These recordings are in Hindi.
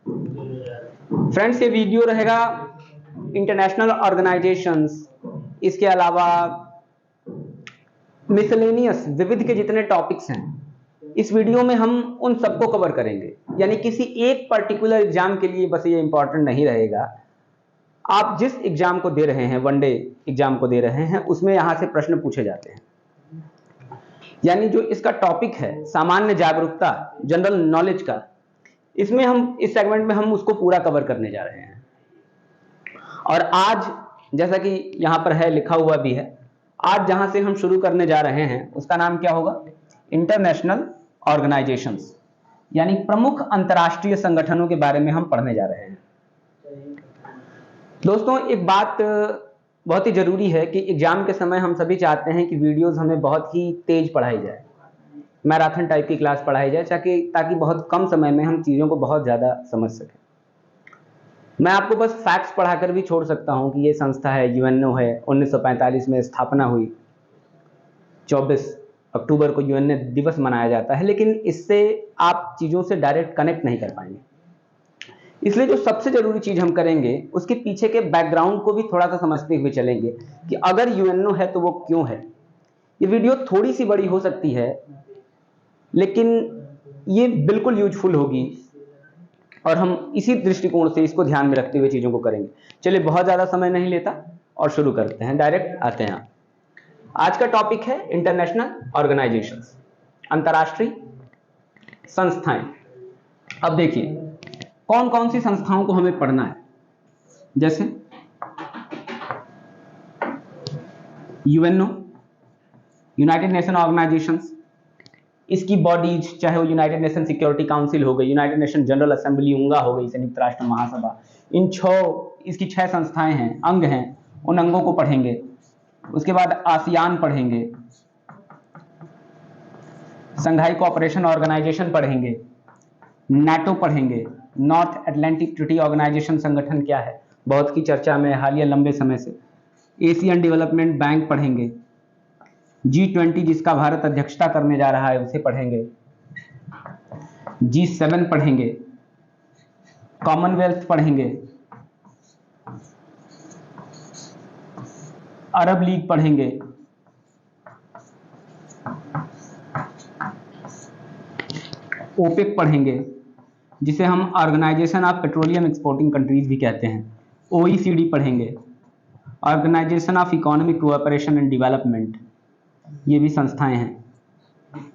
फ्रेंड्स, ये वीडियो रहेगा इंटरनेशनल ऑर्गेनाइजेशंस, इसके अलावा मिसलेनियस विविध के जितने टॉपिक्स हैं, इस वीडियो में हम उन सबको कवर करेंगे। यानी किसी एक पर्टिकुलर एग्जाम के लिए बस ये इंपॉर्टेंट नहीं रहेगा। आप जिस एग्जाम को दे रहे हैं, वनडे एग्जाम को दे रहे हैं, उसमें यहां से प्रश्न पूछे जाते हैं। यानी जो इसका टॉपिक है सामान्य जागरूकता, जनरल नॉलेज का, इसमें हम इस सेगमेंट में हम उसको पूरा कवर करने जा रहे हैं। और आज जैसा कि यहां पर है, लिखा हुआ भी है, आज जहां से हम शुरू करने जा रहे हैं उसका नाम क्या होगा? इंटरनेशनल ऑर्गेनाइजेशंस, यानी प्रमुख अंतर्राष्ट्रीय संगठनों के बारे में हम पढ़ने जा रहे हैं। दोस्तों, एक बात बहुत ही जरूरी है कि एग्जाम के समय हम सभी चाहते हैं कि वीडियोस हमें बहुत ही तेज पढ़ाई जाए, मैराथन टाइप की क्लास पढ़ाई जाए, ताकि बहुत कम समय में हम चीज़ों को बहुत ज़्यादा समझ सकें। मैं आपको बस फैक्ट्स पढ़ाकर भी छोड़ सकता हूं कि ये संस्था है, यूएनओ है, 1945 में स्थापना हुई, 24 अक्टूबर को यूएनओ दिवस मनाया जाता है, लेकिन इससे आप चीज़ों से डायरेक्ट कनेक्ट नहीं कर पाएंगे। इसलिए जो सबसे जरूरी चीज हम करेंगे, उसके पीछे के बैकग्राउंड को भी थोड़ा सा समझते हुए चलेंगे कि अगर यूएनओ है तो वो क्यों है। ये वीडियो थोड़ी सी बड़ी हो सकती है, लेकिन ये बिल्कुल यूजफुल होगी और हम इसी दृष्टिकोण से इसको ध्यान में रखते हुए चीजों को करेंगे। चलिए, बहुत ज्यादा समय नहीं लेता और शुरू करते हैं, डायरेक्ट आते हैं। आज का टॉपिक है इंटरनेशनल ऑर्गेनाइजेशंस, अंतर्राष्ट्रीय संस्थाएं। अब देखिए कौन कौन सी संस्थाओं को हमें पढ़ना है। जैसे यूएनओ, यूनाइटेड नेशन ऑर्गेनाइजेशंस, इसकी बॉडीज, चाहे वो यूनाइटेड नेशन सिक्योरिटी काउंसिल हो गई, United nation general assembly UNGA हो गई, संयुक्त राष्ट्र महासभा, इसकी 6 संस्थाएं हैं, अंग हैं, उन अंगों को पढ़ेंगे। उसके बाद आसियान पढ़ेंगे, संघाई कोऑपरेशन ऑर्गेनाइजेशन पढ़ेंगे, नाटो पढ़ेंगे, नॉर्थ अटलांटिक ट्रीटी ऑर्गेनाइजेशन संगठन क्या है, बहुत की चर्चा में हालिया लंबे समय से। एशियन डेवलपमेंट बैंक पढ़ेंगे, G20 जिसका भारत अध्यक्षता करने जा रहा है उसे पढ़ेंगे, G7 पढ़ेंगे, कॉमनवेल्थ पढ़ेंगे, अरब लीग पढ़ेंगे, ओपेक पढ़ेंगे जिसे हम Organisation of Petroleum Exporting Countries भी कहते हैं, OECD पढ़ेंगे, Organisation of Economic Cooperation and Development, ये भी संस्थाएं हैं।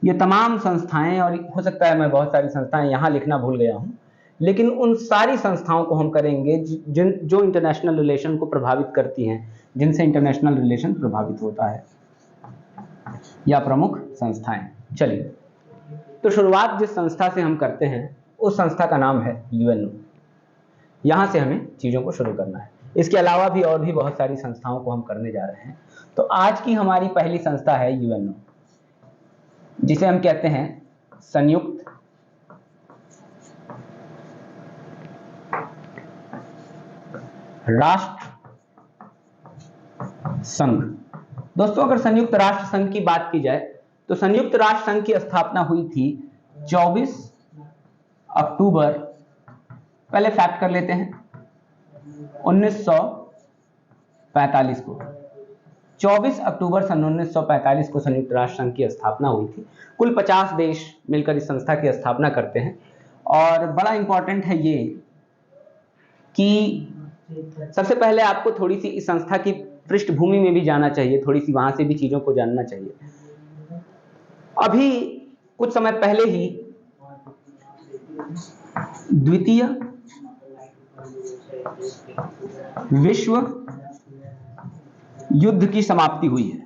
ये तमाम संस्थाएं, और हो सकता है मैं बहुत सारी संस्थाएं यहाँ लिखना भूल गया हूँ, लेकिन उन सारी संस्थाओं को हम करेंगे जो इंटरनेशनल रिलेशन को प्रभावित करती हैं, जिनसे इंटरनेशनल रिलेशन प्रभावित होता है, या प्रमुख संस्थाएं। चलिए, तो शुरुआत जिस संस्था से हम करते हैं उस संस्था का नाम है यूएनओ। यहां से हमें चीजों को शुरू करना है। इसके अलावा भी और भी बहुत सारी संस्थाओं को हम करने जा रहे हैं। तो आज की हमारी पहली संस्था है यूएनओ, जिसे हम कहते हैं संयुक्त राष्ट्र संघ। दोस्तों, अगर संयुक्त राष्ट्र संघ की बात की जाए तो संयुक्त राष्ट्र संघ की स्थापना हुई थी 24 अक्टूबर, पहले फैक्ट कर लेते हैं, 1945 को। 24 अक्टूबर सन 1945 को संयुक्त राष्ट्र संघ की स्थापना हुई थी। कुल 50 देश मिलकर इस संस्था की स्थापना करते हैं। और बड़ा इंपॉर्टेंट है ये कि सबसे पहले आपको थोड़ी सी इस संस्था की पृष्ठभूमि में भी जाना चाहिए, थोड़ी सी वहां से भी चीजों को जानना चाहिए। अभी कुछ समय पहले ही द्वितीय विश्व युद्ध की समाप्ति हुई है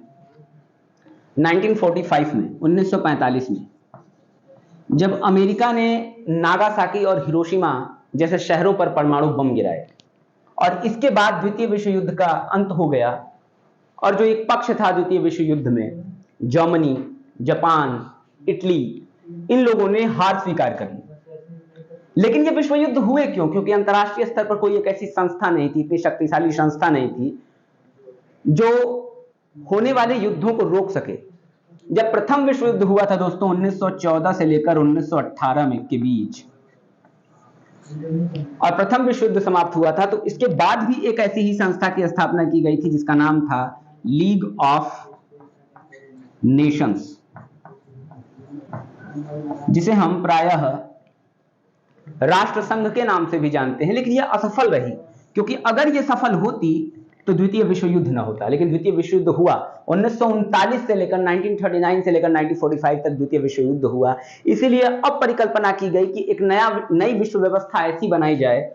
1945 में, 1945 में, जब अमेरिका ने नागासाकी और हिरोशिमा जैसे शहरों पर परमाणु बम गिराए। और इसके बाद द्वितीय विश्व युद्ध का अंत हो गया। और जो एक पक्ष था द्वितीय विश्व युद्ध में, जर्मनी, जापान, इटली, इन लोगों ने हार स्वीकार कर ली। लेकिन ये विश्व युद्ध हुए क्यों? क्योंकि अंतर्राष्ट्रीय स्तर पर कोई एक ऐसी संस्था नहीं थी, इतनी शक्तिशाली संस्था नहीं थी जो होने वाले युद्धों को रोक सके। जब प्रथम विश्व युद्ध हुआ था दोस्तों 1914 से लेकर 1918 में के बीच, और प्रथम विश्व युद्ध समाप्त हुआ था, तो इसके बाद भी एक ऐसी ही संस्था की स्थापना की गई थी जिसका नाम था लीग ऑफ नेशंस, जिसे हम प्रायः राष्ट्र संघ के नाम से भी जानते हैं। लेकिन यह असफल रही, क्योंकि अगर यह सफल होती तो द्वितीय विश्व युद्ध न होता। लेकिन द्वितीय विश्व युद्ध हुआ 1939 से लेकर 1939 से लेकर 1945 तक द्वितीय विश्व युद्ध हुआ। इसीलिए अब परिकल्पना की गई कि एक नई विश्व व्यवस्था ऐसी बनाई जाए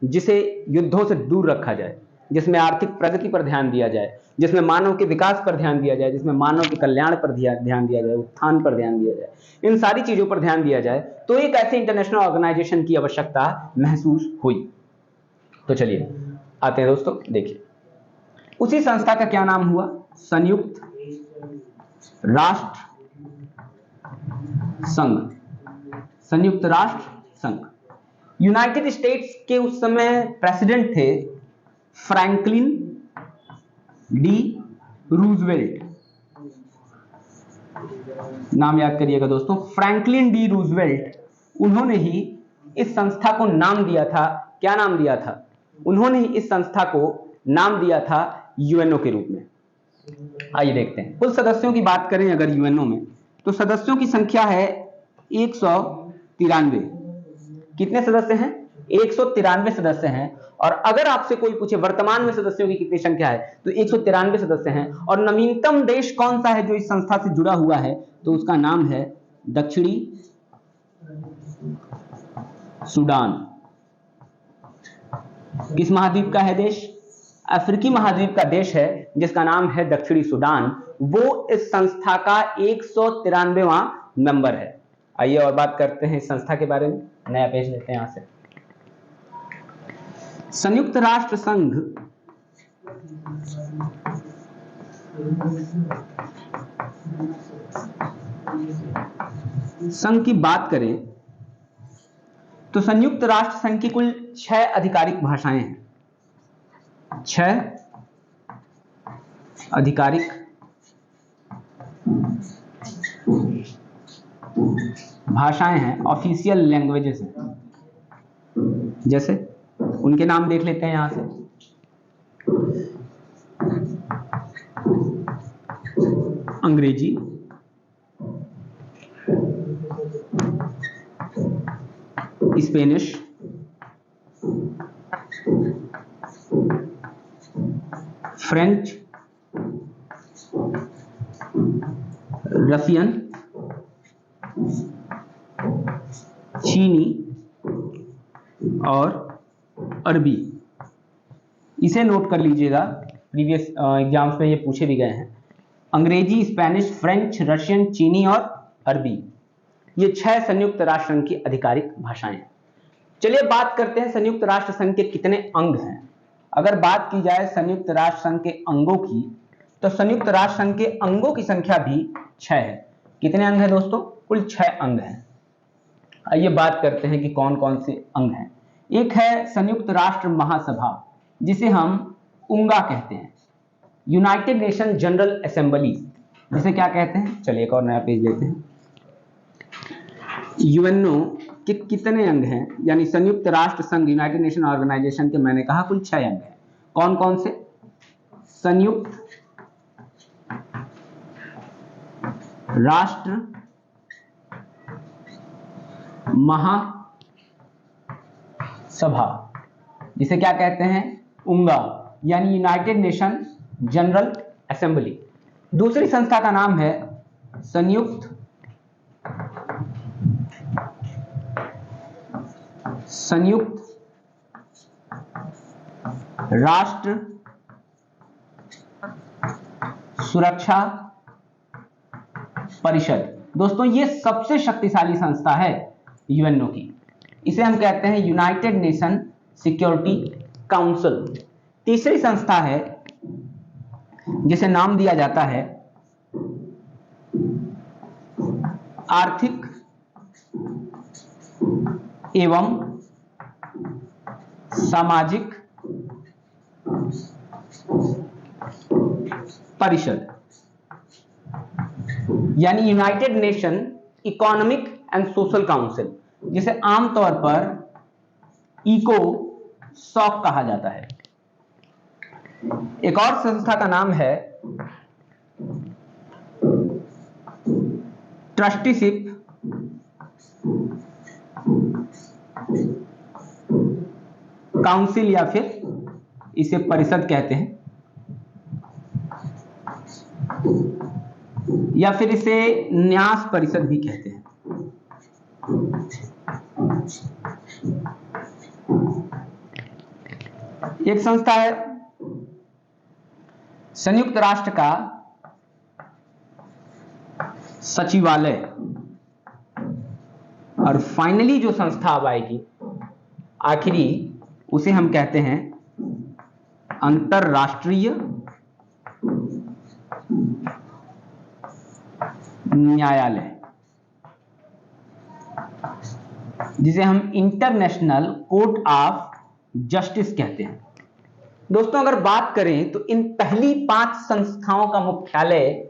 जिसे युद्धों से दूर रखा जाए, जिसमें आर्थिक प्रगति पर ध्यान दिया जाए, जिसमें मानव के विकास पर ध्यान दिया जाए, जिसमें मानव के कल्याण पर ध्यान दिया जाए, उत्थान पर ध्यान दिया जाए, इन सारी चीजों पर ध्यान दिया जाए। तो एक ऐसे इंटरनेशनल ऑर्गेनाइजेशन की आवश्यकता महसूस हुई। तो चलिए आते हैं दोस्तों, देखिए उसी संस्था का क्या नाम हुआ? संयुक्त राष्ट्र संघ। संयुक्त राष्ट्र संघ। यूनाइटेड स्टेट्स के उस समय प्रेसिडेंट थे फ्रैंकलिन डी रूजवेल्ट। नाम याद करिएगा दोस्तों, फ्रैंकलिन डी रूजवेल्ट। उन्होंने ही इस संस्था को नाम दिया था। क्या नाम दिया था? उन्होंने ही इस संस्था को नाम दिया था यूएनओ के रूप में। आइए देखते हैं कुल सदस्यों की बात करें अगर यूएनओ में, तो सदस्यों की संख्या है 193। कितने सदस्य हैं? 193 सदस्य हैं। और अगर आपसे कोई पूछे वर्तमान में सदस्यों की कितनी संख्या है, तो 193 सदस्य हैं। और नवीनतम देश कौन सा है जो इस संस्था से जुड़ा हुआ है? तो उसका नाम है दक्षिणी सूडान। किस महाद्वीप का है देश? अफ्रीकी महाद्वीप का देश है जिसका नाम है दक्षिणी सूडान। वो इस संस्था का 193वां मेंबर है। आइए और बात करते हैं इस संस्था के बारे में। नया पेज लेते हैं यहां से। संयुक्त राष्ट्र संघ की बात करें तो संयुक्त राष्ट्र संघ की कुल 6 आधिकारिक भाषाएं हैं। 6 आधिकारिक भाषाएं हैं, ऑफिशियल लैंग्वेजेस हैं। जैसे उनके नाम देख लेते हैं यहां से। अंग्रेजी, स्पेनिश, फ्रेंच, रशियन, चीनी और अरबी। इसे नोट कर लीजिएगा, प्रीवियस एग्जाम्स में ये पूछे भी गए हैं। अंग्रेजी, स्पेनिश, फ्रेंच, रशियन, चीनी और अरबी, ये 6 संयुक्त राष्ट्र संघ की आधिकारिक भाषाएं हैं। चलिए बात करते हैं संयुक्त राष्ट्र संघ के कितने अंग हैं। अगर बात की जाए संयुक्त राष्ट्र संघ के अंगों की, तो संयुक्त राष्ट्र संघ के अंगों की संख्या भी 6 है। कितने अंग हैं दोस्तों? कुल 6 अंग हैं। आइए बात करते हैं कि कौन कौन से अंग हैं। एक है संयुक्त राष्ट्र महासभा, जिसे हम उंगा कहते हैं। यूनाइटेड नेशन जनरल असेंबली, जिसे क्या कहते हैं? चलिए एक और नया पेज लेते हैं। यूएनओ के कितने अंग हैं, यानी संयुक्त राष्ट्र संघ यूनाइटेड नेशन ऑर्गेनाइजेशन के मैंने कहा कुल 6 अंग हैं। कौन कौन से? संयुक्त राष्ट्र महासभा, जिसे क्या कहते हैं? उंगा, यानी यूनाइटेड नेशन जनरल असेंबली। दूसरी संस्था का नाम है संयुक्त राष्ट्र सुरक्षा परिषद। दोस्तों ये सबसे शक्तिशाली संस्था है यूएनओ की। इसे हम कहते हैं यूनाइटेड नेशन सिक्योरिटी काउंसिल। तीसरी संस्था है जिसे नाम दिया जाता है आर्थिक एवं सामाजिक परिषद, यानी United nation economic and social council, जिसे आमतौर पर इको सॉक कहा जाता है। एक और संस्था का नाम है ट्रस्टीशिप काउंसिल, या फिर इसे परिषद कहते हैं, या फिर इसे न्यास परिषद भी कहते हैं। एक संस्था है संयुक्त राष्ट्र का सचिवालय, और फाइनली जो संस्था अब आएगी आखिरी, उसे हम कहते हैं अंतरराष्ट्रीय न्यायालय, जिसे हम इंटरनेशनल कोर्ट ऑफ जस्टिस कहते हैं। दोस्तों अगर बात करें तो इन पहली 5 संस्थाओं का मुख्यालय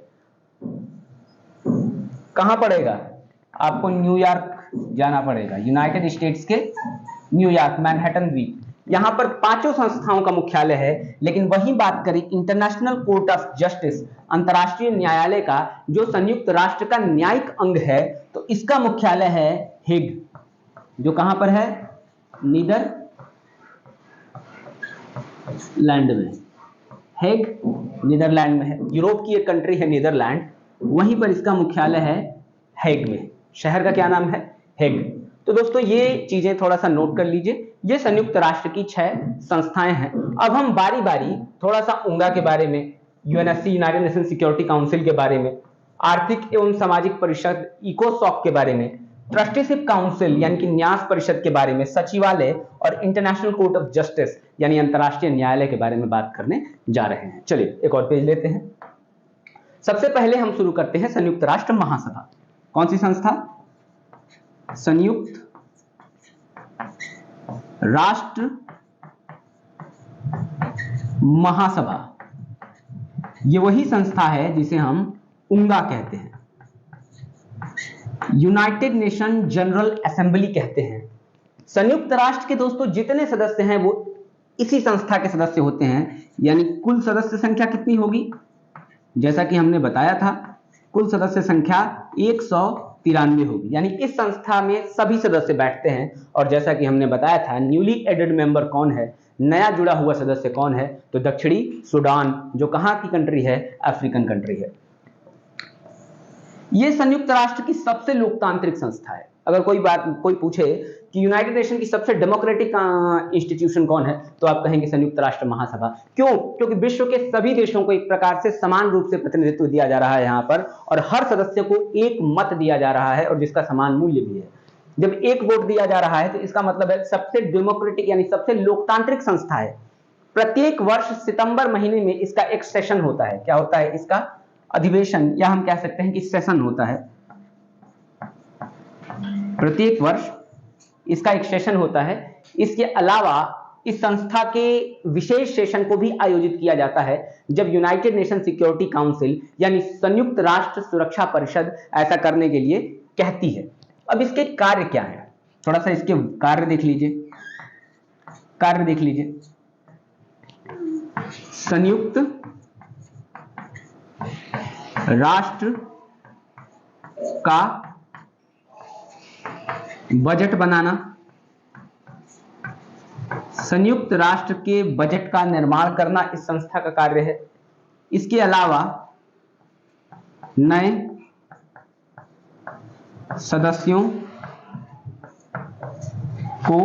कहां पड़ेगा? आपको न्यूयॉर्क जाना पड़ेगा, यूनाइटेड स्टेट्स के न्यूयॉर्क, मैनहट्टन द्वीप, यहां पर 5 संस्थाओं का मुख्यालय है। लेकिन वही बात करें इंटरनेशनल कोर्ट ऑफ जस्टिस, अंतरराष्ट्रीय न्यायालय का, जो संयुक्त राष्ट्र का न्यायिक अंग है, तो इसका मुख्यालय है हेग, जो कहां पर है? नीदरलैंड में। हेग नीदरलैंड में है, यूरोप की एक कंट्री है नीदरलैंड, वहीं पर इसका मुख्यालय है हेग में। शहर का क्या नाम है? हेग। तो दोस्तों ये चीजें थोड़ा सा नोट कर लीजिए, ये संयुक्त राष्ट्र की 6 संस्थाएं हैं। अब हम बारी बारी थोड़ा सा उंगा के बारे में, UNSC United nation security council के बारे में, आर्थिक एवं सामाजिक परिषद इकोसॉक के बारे में, ट्रस्टीशिप काउंसिल यानी कि न्यास परिषद के बारे में, सचिवालय और इंटरनेशनल कोर्ट ऑफ जस्टिस यानी अंतरराष्ट्रीय न्यायालय के बारे में बात करने जा रहे हैं। चलिए एक और पेज लेते हैं। सबसे पहले हम शुरू करते हैं संयुक्त राष्ट्र महासभा। कौन सी संस्था? संयुक्त राष्ट्र महासभा। ये वही संस्था है जिसे हम उंगा कहते हैं, यूनाइटेड नेशन जनरल असेंबली कहते हैं। संयुक्त राष्ट्र के दोस्तों जितने सदस्य हैं वो इसी संस्था के सदस्य होते हैं, यानी कुल सदस्य संख्या कितनी होगी? जैसा कि हमने बताया था, कुल सदस्य संख्या 193 होगी, यानी इस संस्था में सभी सदस्य बैठते हैं। और जैसा कि हमने बताया था, न्यूली एडेड मेंबर कौन है, नया जुड़ा हुआ सदस्य कौन है? तो दक्षिणी सूडान, जो कहां की कंट्री है? अफ्रीकन कंट्री है। यह संयुक्त राष्ट्र की सबसे लोकतांत्रिक संस्था है। अगर कोई पूछे कि यूनाइटेड नेशन की सबसे डेमोक्रेटिक इंस्टीट्यूशन कौन है, तो आप कहेंगे संयुक्त राष्ट्र महासभा। क्यों? क्योंकि विश्व के सभी देशों को एक प्रकार से समान रूप से प्रतिनिधित्व दिया जा रहा है यहां पर, और हर सदस्य को एक मत दिया जा रहा है और जिसका समान मूल्य भी है। जब एक वोट दिया जा रहा है तो इसका मतलब है सबसे डेमोक्रेटिक यानी सबसे लोकतांत्रिक संस्था है। प्रत्येक वर्ष सितंबर महीने में इसका एक सेशन होता है। क्या होता है? इसका अधिवेशन, या हम कह सकते हैं कि सेशन होता है। प्रत्येक वर्ष इसका एक सेशन होता है। इसके अलावा इस संस्था के विशेष सेशन को भी आयोजित किया जाता है जब यूनाइटेड नेशन सिक्योरिटी काउंसिल यानी संयुक्त राष्ट्र सुरक्षा परिषद ऐसा करने के लिए कहती है। अब इसके कार्य क्या है? थोड़ा सा इसके कार्य देख लीजिए। संयुक्त राष्ट्र का बजट बनाना, संयुक्त राष्ट्र के बजट का निर्माण करना इस संस्था का कार्य है। इसके अलावा नए सदस्यों को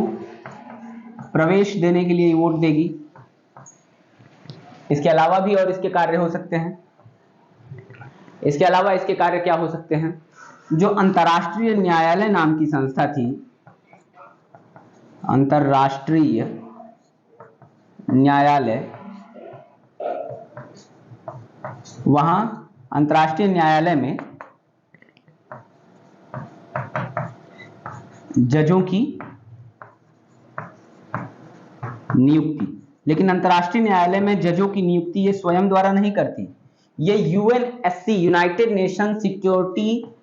प्रवेश देने के लिए वोट देगी। इसके अलावा भी और इसके कार्य हो सकते हैं। इसके अलावा इसके कार्य क्या हो सकते हैं? जो अंतर्राष्ट्रीय न्यायालय नाम की संस्था थी, अंतर्राष्ट्रीय न्यायालय, वहां अंतर्राष्ट्रीय न्यायालय में जजों की नियुक्ति, लेकिन अंतर्राष्ट्रीय न्यायालय में जजों की नियुक्ति ये स्वयं द्वारा नहीं करती, ये UNSC United nation security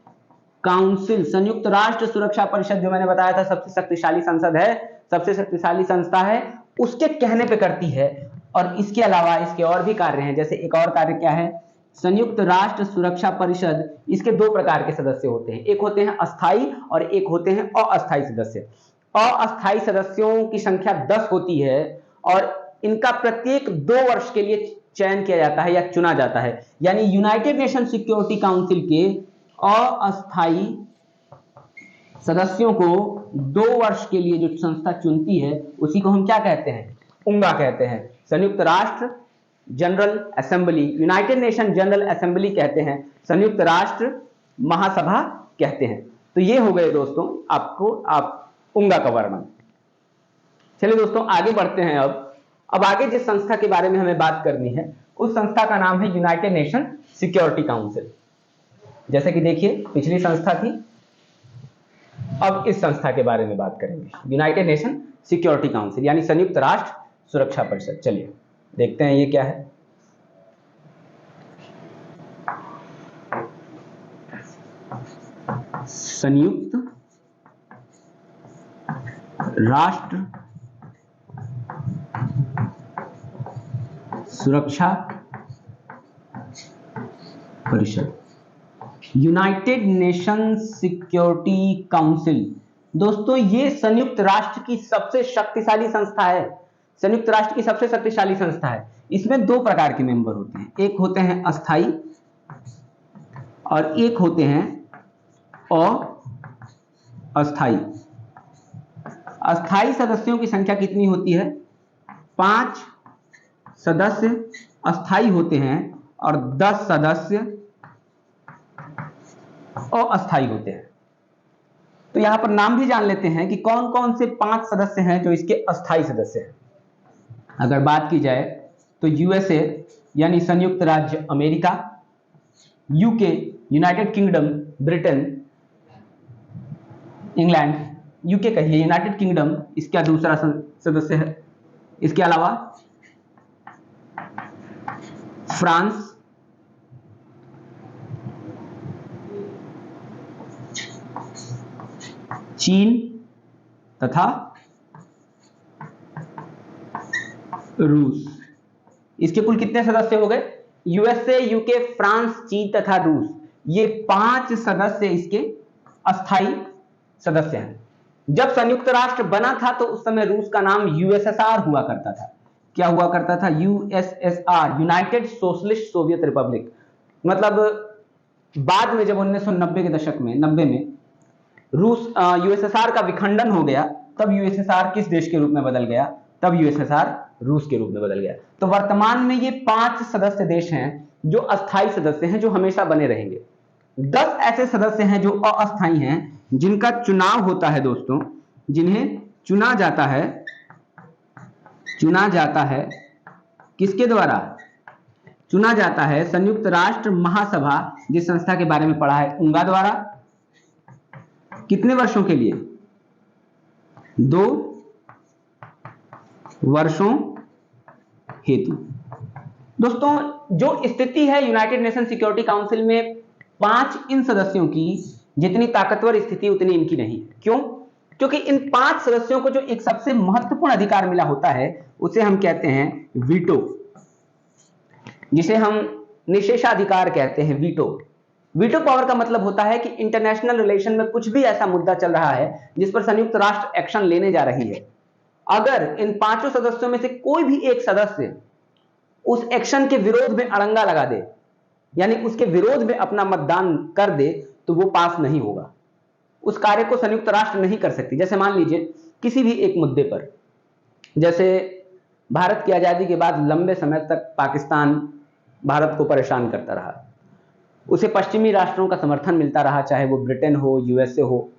council, संयुक्त राष्ट्र सुरक्षा परिषद, जो मैंने बताया था सबसे शक्तिशाली संसद है, सबसे शक्तिशाली संस्था है, उसके कहने पे करती है। और इसके अलावा इसके और भी कार्य हैं, जैसे एक और कार्य क्या है, संयुक्त राष्ट्र सुरक्षा परिषद, इसके दो प्रकार के सदस्य होते हैं, एक होते हैं अस्थायी और एक होते हैं अस्थायी सदस्य। अस्थायी सदस्यों की संख्या 10 होती है और इनका प्रत्येक 2 वर्ष के लिए चयन किया जाता है या चुना जाता है। यानी यूनाइटेड नेशन सिक्योरिटी काउंसिल के अस्थायी सदस्यों को 2 वर्ष के लिए जो संस्था चुनती है उसी को हम क्या कहते हैं, उंगा कहते हैं। संयुक्त राष्ट्र general assembly, United nation general assembly कहते हैं, संयुक्त राष्ट्र महासभा कहते हैं। तो ये हो गए दोस्तों आपको उंगा का वर्णन। चलिए दोस्तों आगे बढ़ते हैं। अब आगे जिस संस्था के बारे में हमें बात करनी है उस संस्था का नाम है यूनाइटेड नेशन सिक्योरिटी काउंसिल। जैसे कि देखिए पिछली संस्था थी, अब इस संस्था के बारे में बात करेंगे, यूनाइटेड नेशन सिक्योरिटी काउंसिल यानी संयुक्त राष्ट्र सुरक्षा परिषद। चलिए देखते हैं ये क्या है। संयुक्त राष्ट्र सुरक्षा परिषद, यूनाइटेड नेशन सिक्योरिटी काउंसिल। दोस्तों ये संयुक्त राष्ट्र की सबसे शक्तिशाली संस्था है, संयुक्त राष्ट्र की सबसे शक्तिशाली संस्था है। इसमें 2 प्रकार के मेंबर होते हैं, एक होते हैं अस्थायी और एक होते हैं अस्थायी। अस्थायी सदस्यों की संख्या कितनी होती है, 5 सदस्य अस्थायी होते हैं और 10 सदस्य अस्थायी होते हैं। तो यहां पर नाम भी जान लेते हैं कि कौन कौन से 5 सदस्य हैं जो इसके अस्थायी सदस्य हैं। अगर बात की जाए तो यूएसए यानी संयुक्त राज्य America, UK United kingdom, Britain, England, UK कहिए, यूनाइटेड किंगडम इसका दूसरा सदस्य है। इसके अलावा फ्रांस, चीन तथा रूस। इसके कुल कितने सदस्य हो गए, यूएसए, यूके, फ्रांस, चीन तथा रूस, ये 5 सदस्य इसके अस्थायी सदस्य हैं। जब संयुक्त राष्ट्र बना था तो उस समय रूस का नाम यूएसएसआर हुआ करता था। क्या हुआ करता था, USSR, United socialist Soviet Republic. मतलब बाद में जब 1990 के दशक में 90 में रूस यूएसएसआर का विखंडन हो गया, तब यूएसएसआर किस देश के रूप में बदल गया, तब यूएसएसआर रूस के रूप में बदल गया। तो वर्तमान में ये 5 सदस्य देश हैं जो अस्थायी सदस्य हैं, जो हमेशा बने रहेंगे। 10 ऐसे सदस्य हैं जो अस्थायी हैं, जिनका चुनाव होता है दोस्तों, जिन्हें चुना जाता है किसके द्वारा, चुना जाता है संयुक्त राष्ट्र महासभा, जिस संस्था के बारे में पढ़ा है, उंगा द्वारा। कितने वर्षों के लिए, 2 वर्षों हेतु। दोस्तों जो स्थिति है यूनाइटेड नेशन सिक्योरिटी काउंसिल में 5 इन सदस्यों की, जितनी ताकतवर स्थिति उतनी इनकी नहीं है। क्यों? क्योंकि इन 5 सदस्यों को जो एक सबसे महत्वपूर्ण अधिकार मिला होता है उसे हम कहते हैं वीटो, जिसे हम निषेधाधिकार कहते हैं। वीटो पावर का मतलब होता है कि इंटरनेशनल रिलेशन में कुछ भी ऐसा मुद्दा चल रहा है जिस पर संयुक्त राष्ट्र एक्शन लेने जा रही है, अगर इन 5 सदस्यों में से कोई भी एक सदस्य उस एक्शन के विरोध में अड़ंगा लगा दे, यानी उसके विरोध में अपना मतदान कर दे, तो वो पास नहीं होगा, उस कार्य को संयुक्त राष्ट्र नहीं कर सकती। जैसे मान लीजिए किसी भी एक मुद्दे पर, जैसे भारत की आजादी के बाद लंबे समय तक पाकिस्तान भारत को परेशान करता रहा, उसे पश्चिमी राष्ट्रों का समर्थन मिलता रहा, चाहे वो ब्रिटेन हो, यूएसए हो।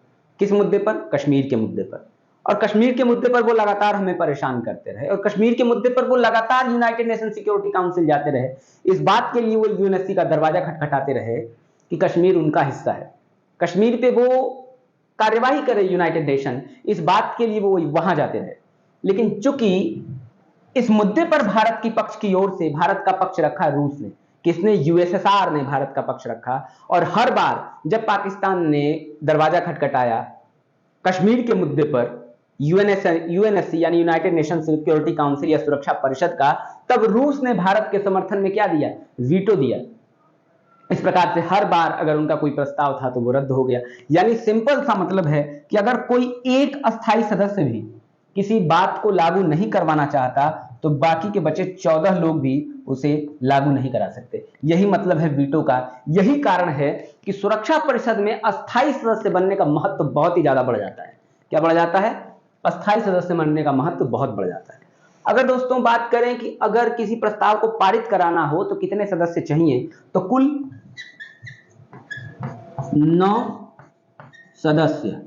किस मुद्दे पर? कश्मीर के मुद्दे पर। और कश्मीर के मुद्दे पर वो लगातार हमें परेशान करते रहे, और कश्मीर के मुद्दे पर वो लगातार यूनाइटेड नेशन सिक्योरिटी काउंसिल जाते रहे। इस बात के लिए वो यूएनएससी का दरवाजा खटखटाते रहे कि कश्मीर उनका हिस्सा है, कश्मीर पे वो कार्यवाही करे यूनाइटेड नेशन, इस बात के लिए वो वहां जाते रहे। लेकिन चूंकि इस मुद्दे पर भारत की पक्ष की ओर से भारत का पक्ष रखा रूस ने, किसने? यूएसएसआर ने भारत का पक्ष रखा। और हर बार जब पाकिस्तान ने दरवाजा खटखटाया कश्मीर के मुद्दे पर, यूएनएससी यानी यूनाइटेड नेशन सिक्योरिटी काउंसिल या सुरक्षा परिषद का, तब रूस ने भारत के समर्थन में क्या दिया, वीटो दिया। इस प्रकार से हर बार अगर उनका कोई प्रस्ताव था तो वो रद्द हो गया। यानी सिंपल सा मतलब है कि अगर कोई एक अस्थायी सदस्य भी किसी बात को लागू नहीं करवाना चाहता तो बाकी के बचे 14 लोग भी उसे लागू नहीं करा सकते। यही मतलब है वीटो का। यही कारण है कि सुरक्षा परिषद में अस्थायी सदस्य बनने का महत्व बहुत ही ज्यादा बढ़ जाता है। क्या बढ़ जाता है? अस्थायी सदस्य बनने का महत्व बहुत बढ़ जाता है। अगर दोस्तों बात करें कि अगर किसी प्रस्ताव को पारित कराना हो तो कितने सदस्य चाहिए, तो कुल 9 सदस्य।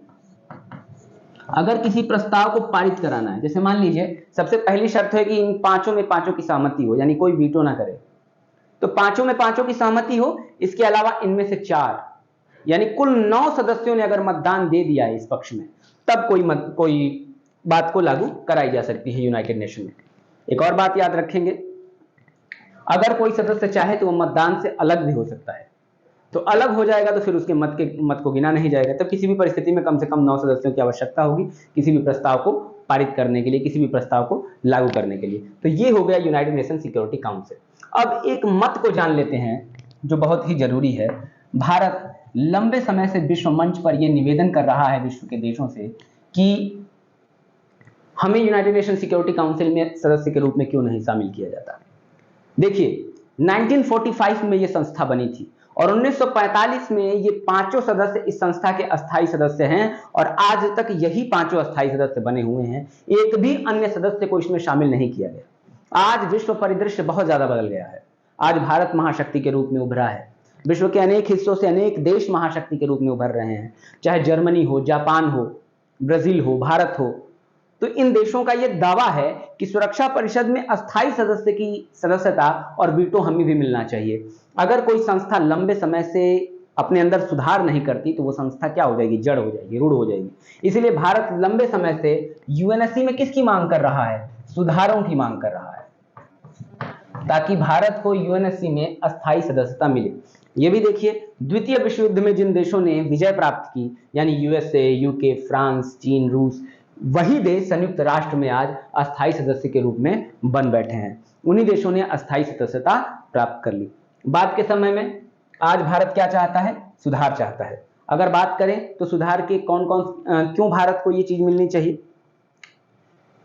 अगर किसी प्रस्ताव को पारित कराना है, जैसे मान लीजिए सबसे पहली शर्त है कि इन पांचों में पांचों की सहमति हो, यानी कोई वीटो ना करे, तो पांचों में पांचों की सहमति हो। इसके अलावा इनमें से 4 यानी कुल 9 सदस्यों ने अगर मतदान दे दिया है इस पक्ष में, तब कोई बात को लागू कराई जा सकती है यूनाइटेड नेशन में। एक और बात याद रखेंगे, अगर कोई सदस्य चाहे तो वो मतदान से अलग भी हो सकता है। तो अलग हो जाएगा तो फिर उसके मत को गिना नहीं जाएगा। तब किसी भी परिस्थिति में कम से कम 9 सदस्यों की आवश्यकता होगी किसी भी प्रस्ताव को पारित करने के लिए, किसी भी प्रस्ताव को लागू करने के लिए। तो ये हो गया यूनाइटेड नेशन सिक्योरिटी काउंसिल। अब एक मत को जान लेते हैं जो बहुत ही जरूरी है। भारत लंबे समय से विश्व मंच पर यह निवेदन कर रहा है विश्व के देशों से कि हमें यूनाइटेड नेशन सिक्योरिटी काउंसिल में सदस्य के रूप में क्यों नहीं शामिल किया जाता। देखिए 1945 में यह संस्था बनी थी और 1945 में ये 5 सदस्य इस संस्था के अस्थायी सदस्य हैं और आज तक यही 5 अस्थायी सदस्य बने हुए हैं। एक भी अन्य सदस्य को इसमें शामिल नहीं किया गया। आज विश्व परिदृश्य बहुत ज्यादा बदल गया है। आज भारत महाशक्ति के रूप में उभरा है। विश्व के अनेक हिस्सों से अनेक देश महाशक्ति के रूप में उभर रहे हैं, चाहे जर्मनी हो, जापान हो, ब्राजील हो, भारत हो। तो इन देशों का यह दावा है कि सुरक्षा परिषद में अस्थायी सदस्य की सदस्यता और वीटो हमें भी मिलना चाहिए। अगर कोई संस्था लंबे समय से अपने अंदर सुधार नहीं करती तो वो संस्था क्या हो जाएगी, जड़ हो जाएगी, रूढ़ हो जाएगी। इसलिए भारत लंबे समय से यूएनएससी में किसकी मांग कर रहा है, सुधारों की मांग कर रहा है, ताकि भारत को यूएनएससी में अस्थायी सदस्यता मिले। ये भी देखिए द्वितीय विश्व युद्ध में जिन देशों ने विजय प्राप्त की, यानी यूएसए, यूके, फ्रांस, चीन, रूस, वही देश संयुक्त राष्ट्र में आज अस्थायी सदस्य के रूप में बन बैठे हैं। उन्हीं देशों ने अस्थायी सदस्यता प्राप्त कर ली। बाद के समय में आज भारत क्या चाहता है, सुधार चाहता है। अगर बात करें तो सुधार के क्यों भारत को ये चीज मिलनी चाहिए।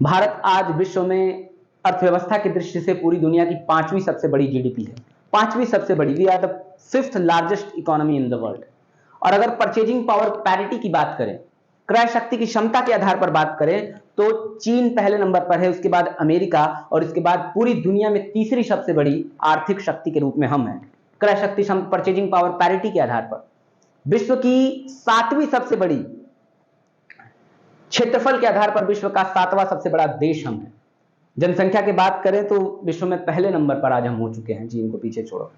भारत आज विश्व में अर्थव्यवस्था की दृष्टि से पूरी दुनिया की 5वीं सबसे बड़ी जीडीपी है, 5वीं सबसे बड़ी। We are the 5th largest economy in the world. और अगर परचेजिंग पावर पैरिटी की बात करें, क्रय शक्ति की क्षमता के आधार पर बात करें, तो चीन पहले नंबर पर है, उसके बाद अमेरिका और इसके बाद पूरी दुनिया में तीसरी सबसे बड़ी आर्थिक शक्ति के रूप में हम हैं। क्रय शक्ति परचेजिंग पावर पैरिटी के आधार पर विश्व की 7वीं सबसे बड़ी, क्षेत्रफल के आधार पर विश्व का 7वां सबसे बड़ा देश हम हैं। जनसंख्या की बात करें तो विश्व में पहले नंबर पर आज हम हो चुके हैं, चीन को पीछे छोड़ो।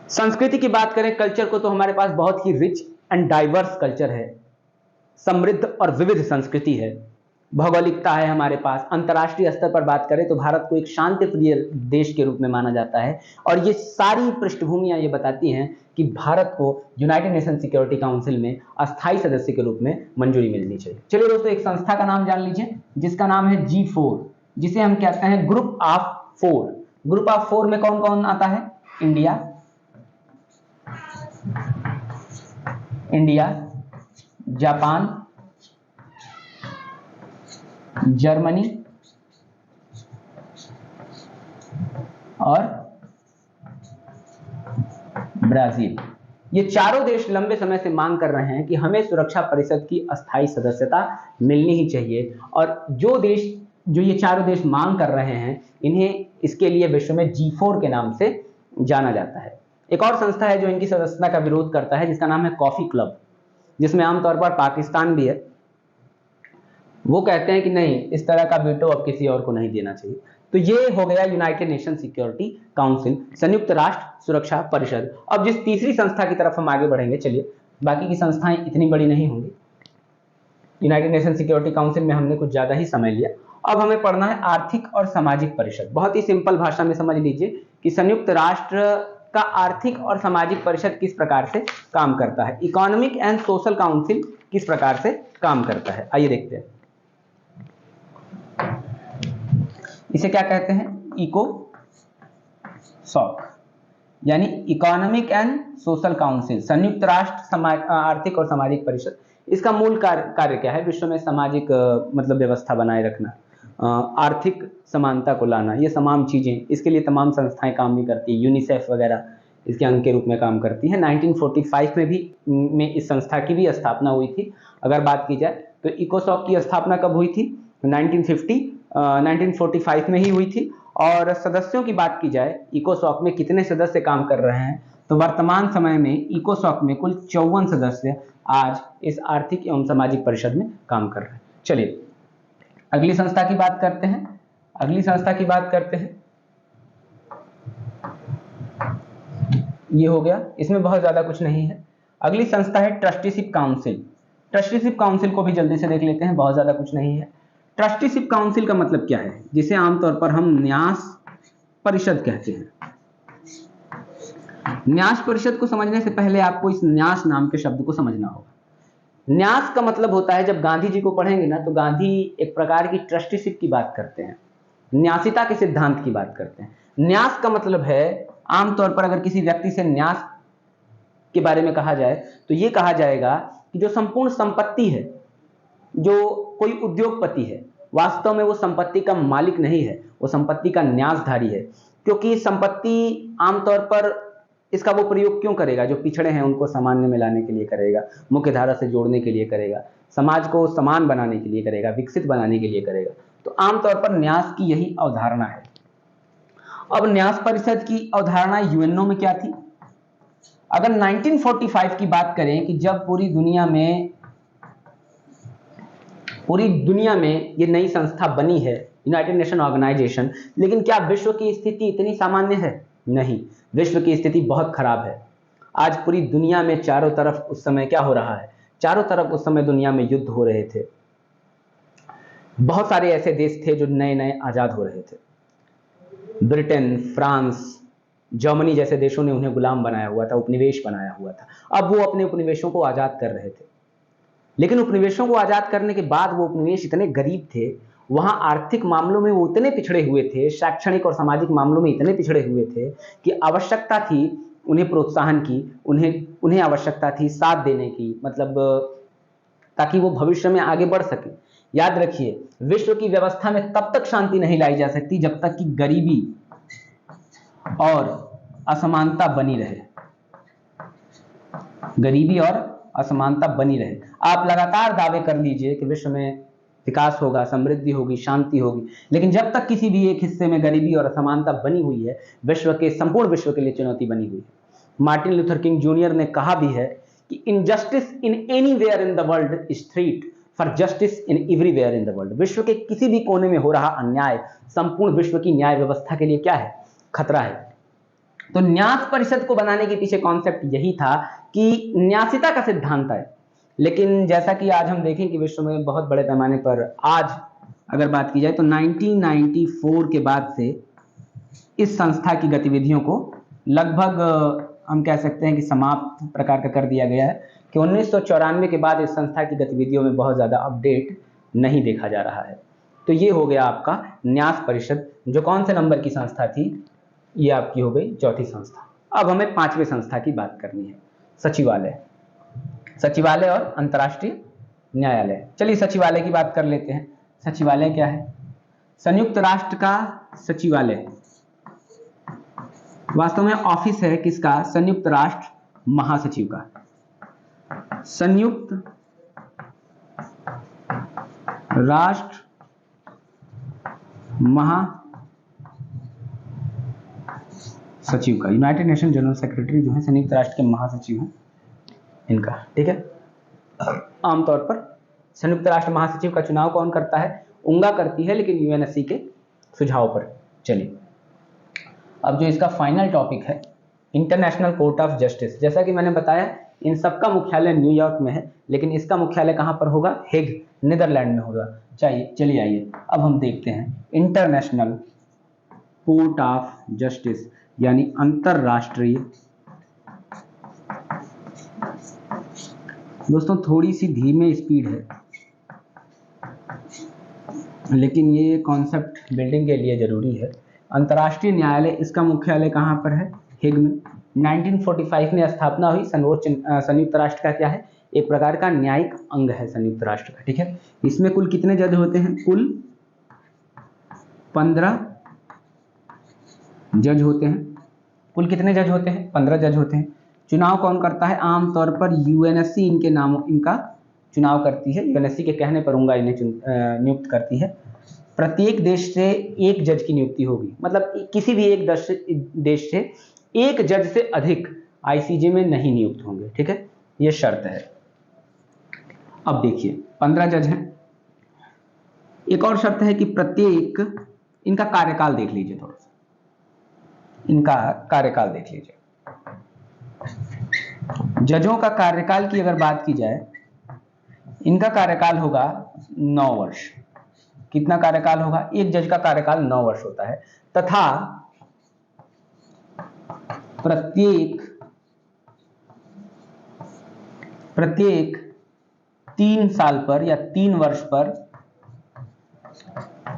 संस्कृति की बात करें, कल्चर को, तो हमारे पास बहुत ही रिच एंड डाइवर्स कल्चर है, समृद्ध और विविध संस्कृति है, भौगोलिकता है हमारे पास। अंतर्राष्ट्रीय स्तर पर बात करें तो भारत को एक शांतिप्रिय देश के रूप में माना जाता है। और ये सारी पृष्ठभूमियां ये बताती हैं कि भारत को यूनाइटेड नेशन सिक्योरिटी काउंसिल में अस्थायी सदस्य के रूप में मंजूरी मिलनी चाहिए। चलिए दोस्तों, एक संस्था का नाम जान लीजिए जिसका नाम है G4, जिसे हम कहते हैं ग्रुप ऑफ 4। ग्रुप ऑफ 4 में कौन कौन आता है? इंडिया, जापान, जर्मनी और ब्राजील। ये चारों देश लंबे समय से मांग कर रहे हैं कि हमें सुरक्षा परिषद की अस्थायी सदस्यता मिलनी ही चाहिए। और जो ये चारों देश मांग कर रहे हैं, इन्हें इसके लिए विश्व में G4 के नाम से जाना जाता है। एक और संस्था है जो इनकी सदस्यता का विरोध करता है, जिसका नाम है कॉफी क्लब, जिसमें आमतौर पर पाकिस्तान भी है। वो कहते हैं कि नहीं, इस तरह का वीटो अब किसी और को नहीं देना चाहिए। तो ये हो गया यूनाइटेड नेशन सिक्योरिटी काउंसिल, संयुक्त राष्ट्र सुरक्षा परिषद। अब जिस तीसरी संस्था की तरफ हम आगे बढ़ेंगे, चलिए, बाकी की संस्थाएं इतनी बड़ी नहीं होंगी। यूनाइटेड नेशन सिक्योरिटी काउंसिल में हमने कुछ ज्यादा ही समय लिया। अब हमें पढ़ना है आर्थिक और सामाजिक परिषद। बहुत ही सिंपल भाषा में समझ लीजिए कि संयुक्त राष्ट्र का आर्थिक और सामाजिक परिषद किस प्रकार से काम करता है। इकोनॉमिक एंड सोशल काउंसिल किस प्रकार से काम करता है। आइए देखते हैं इसे क्या कहते हैं। इकोसॉक यानी इकोनॉमिक एंड सोशल काउंसिल, संयुक्त राष्ट्र आर्थिक और सामाजिक परिषद। इसका मूल कार्य क्या है? विश्व में सामाजिक मतलब व्यवस्था बनाए रखना, आर्थिक समानता को लाना, ये तमाम चीजें, इसके लिए तमाम संस्थाएं काम भी करती है। यूनिसेफ वगैरह इसके अंग के रूप में काम करती है। 1945 में भी इस संस्था की भी स्थापना हुई थी। अगर बात की जाए तो इकोसॉक की स्थापना कब हुई थी? 1945 में ही हुई थी। और सदस्यों की बात की जाए, इकोसॉक में कितने सदस्य काम कर रहे हैं, तो वर्तमान समय में इकोसॉक में कुल 54 सदस्य आज इस आर्थिक एवं सामाजिक परिषद में काम कर रहे हैं। चलिए अगली संस्था की बात करते हैं। ये हो गया, इसमें बहुत ज्यादा कुछ नहीं है। अगली संस्था है ट्रस्टीशिप काउंसिल। ट्रस्टीशिप काउंसिल को भी जल्दी से देख लेते हैं, बहुत ज्यादा कुछ नहीं है। ट्रस्टीशिप काउंसिल का मतलब क्या है? जिसे आमतौर पर हम न्यास परिषद कहते हैं। न्यास परिषद को समझने से पहले आपको इस न्यास नाम के शब्द को समझना होगा। न्यास का मतलब होता है, जब गांधी जी को पढ़ेंगे ना, तो गांधी एक प्रकार की ट्रस्टीशिप की बात करते हैं, न्यासिता के सिद्धांत की बात करते हैं। न्यास का मतलब है, आमतौर पर अगर किसी व्यक्ति से न्यास के बारे में कहा जाए तो यह कहा जाएगा कि जो संपूर्ण संपत्ति है, जो कोई उद्योगपति है, वास्तव में वो संपत्ति का मालिक नहीं है, वो संपत्ति का न्यासधारी है। क्योंकि संपत्ति आमतौर पर इसका वो प्रयोग क्यों करेगा? जो पिछड़े हैं उनको सामान्य में लाने के लिए करेगा, मुख्य धारा से जोड़ने के लिए करेगा, समाज को समान बनाने के लिए करेगा, विकसित बनाने के लिए करेगा। तो आमतौर पर न्यास की यही अवधारणा है। अब न्यास परिषद की अवधारणा यूएनओ में क्या थी? अगर 1945 की बात करें कि जब पूरी दुनिया में ये नई संस्था बनी है, यूनाइटेड नेशन ऑर्गेनाइजेशन, लेकिन क्या विश्व की स्थिति इतनी सामान्य है? नहीं, विश्व की स्थिति बहुत खराब है। आज पूरी दुनिया में चारों तरफ उस समय क्या हो रहा है? चारों तरफ उस समय दुनिया में युद्ध हो रहे थे। बहुत सारे ऐसे देश थे जो नए नए आजाद हो रहे थे। ब्रिटेन, फ्रांस, जर्मनी जैसे देशों ने उन्हें गुलाम बनाया हुआ था, उपनिवेश बनाया हुआ था। अब वो अपने उपनिवेशों को आजाद कर रहे थे, लेकिन उपनिवेशों को आजाद करने के बाद वो उपनिवेश इतने गरीब थे, वहां आर्थिक मामलों में वो इतने पिछड़े हुए थे, शैक्षणिक और सामाजिक मामलों में इतने पिछड़े हुए थे कि आवश्यकता थी उन्हें प्रोत्साहन की, उन्हें आवश्यकता थी साथ देने की, मतलब ताकि वो भविष्य में आगे बढ़ सके। याद रखिए, विश्व की व्यवस्था में तब तक शांति नहीं लाई जा सकती जब तक कि गरीबी और असमानता बनी रहे। गरीबी और असमानता बनी रहे। आप लगातार दावे कर लीजिए कि विश्व में विकास होगा, समृद्धि होगी, शांति होगी, लेकिन जब तक किसी भी एक हिस्से में गरीबी और असमानता बनी हुई है, संपूर्ण विश्व के लिए चुनौती बनी हुई है। मार्टिन लूथर किंग जूनियर ने कहा भी है कि injustice in anywhere in the world is threat for justice in everywhere in the world. विश्व के किसी भी कोने में हो रहा अन्याय संपूर्ण विश्व की न्याय व्यवस्था के लिए क्या है? खतरा है। तो न्यास परिषद को बनाने के पीछे कॉन्सेप्ट यही था कि न्यासिता का सिद्धांत है। लेकिन जैसा कि आज हम देखें कि विश्व में बहुत बड़े पैमाने पर आज अगर बात की जाए तो 1994 के बाद से इस संस्था की गतिविधियों को लगभग हम कह सकते हैं कि समाप्त प्रकार का कर दिया गया है कि 1994 के बाद इस संस्था की गतिविधियों में बहुत ज़्यादा अपडेट नहीं देखा जा रहा है। तो ये हो गया आपका न्यास परिषद, जो कौन से नंबर की संस्था थी? ये आपकी हो गई चौथी संस्था। अब हमें पांचवें संस्था की बात करनी है, सचिवालय और अंतर्राष्ट्रीय न्यायालय। चलिए सचिवालय की बात कर लेते हैं। सचिवालय क्या है? संयुक्त राष्ट्र का सचिवालय वास्तव में ऑफिस है किसका? संयुक्त राष्ट्र महासचिव का। संयुक्त राष्ट्र महासचिव का, यूनाइटेड नेशन जनरल सेक्रेटरी जो है संयुक्त राष्ट्र के महासचिव हैं इनका, ठीक है। आमतौर पर संयुक्त राष्ट्र महासचिव का चुनाव कौन करता है? उंगा करती है, लेकिन यूएनएससी के सुझाव पर। चलिए अब जो इसका फाइनल टॉपिक है, इंटरनेशनल कोर्ट ऑफ जस्टिस। जैसा कि मैंने बताया इन सबका मुख्यालय न्यूयॉर्क में है, लेकिन इसका मुख्यालय कहां पर होगा? हेग, नीदरलैंड में होगा। चलिए आइए अब हम देखते हैं इंटरनेशनल कोर्ट ऑफ जस्टिस यानी अंतरराष्ट्रीय। दोस्तों थोड़ी सी धीमी स्पीड है, लेकिन ये कॉन्सेप्ट बिल्डिंग के लिए जरूरी है। अंतर्राष्ट्रीय न्यायालय, इसका मुख्यालय कहाँ पर है? हेग में। 1945 में स्थापना हुई। संयुक्त राष्ट्र का क्या है? एक प्रकार का न्यायिक अंग है संयुक्त राष्ट्र का, ठीक है। इसमें कुल कितने जज होते हैं? कुल 15 जज होते हैं। कुल कितने जज होते हैं? 15 जज होते हैं। चुनाव कौन करता है? आमतौर पर यूएनएससी इनका चुनाव करती है। यूएनएससी के कहने पर उनका इन्हें नियुक्त करती है। प्रत्येक देश से एक जज की नियुक्ति होगी, मतलब किसी भी एक देश से एक जज से अधिक आईसीजे में नहीं नियुक्त होंगे, ठीक है, ये शर्त है। अब देखिए 15 जज हैं। एक और शर्त है कि प्रत्येक, इनका कार्यकाल देख लीजिए, थोड़ा सा इनका कार्यकाल देख लीजिए। जजों का कार्यकाल की अगर बात की जाए, इनका कार्यकाल होगा 9 वर्ष। कितना कार्यकाल होगा? एक जज का कार्यकाल 9 वर्ष होता है, तथा प्रत्येक 3 साल पर या 3 वर्ष पर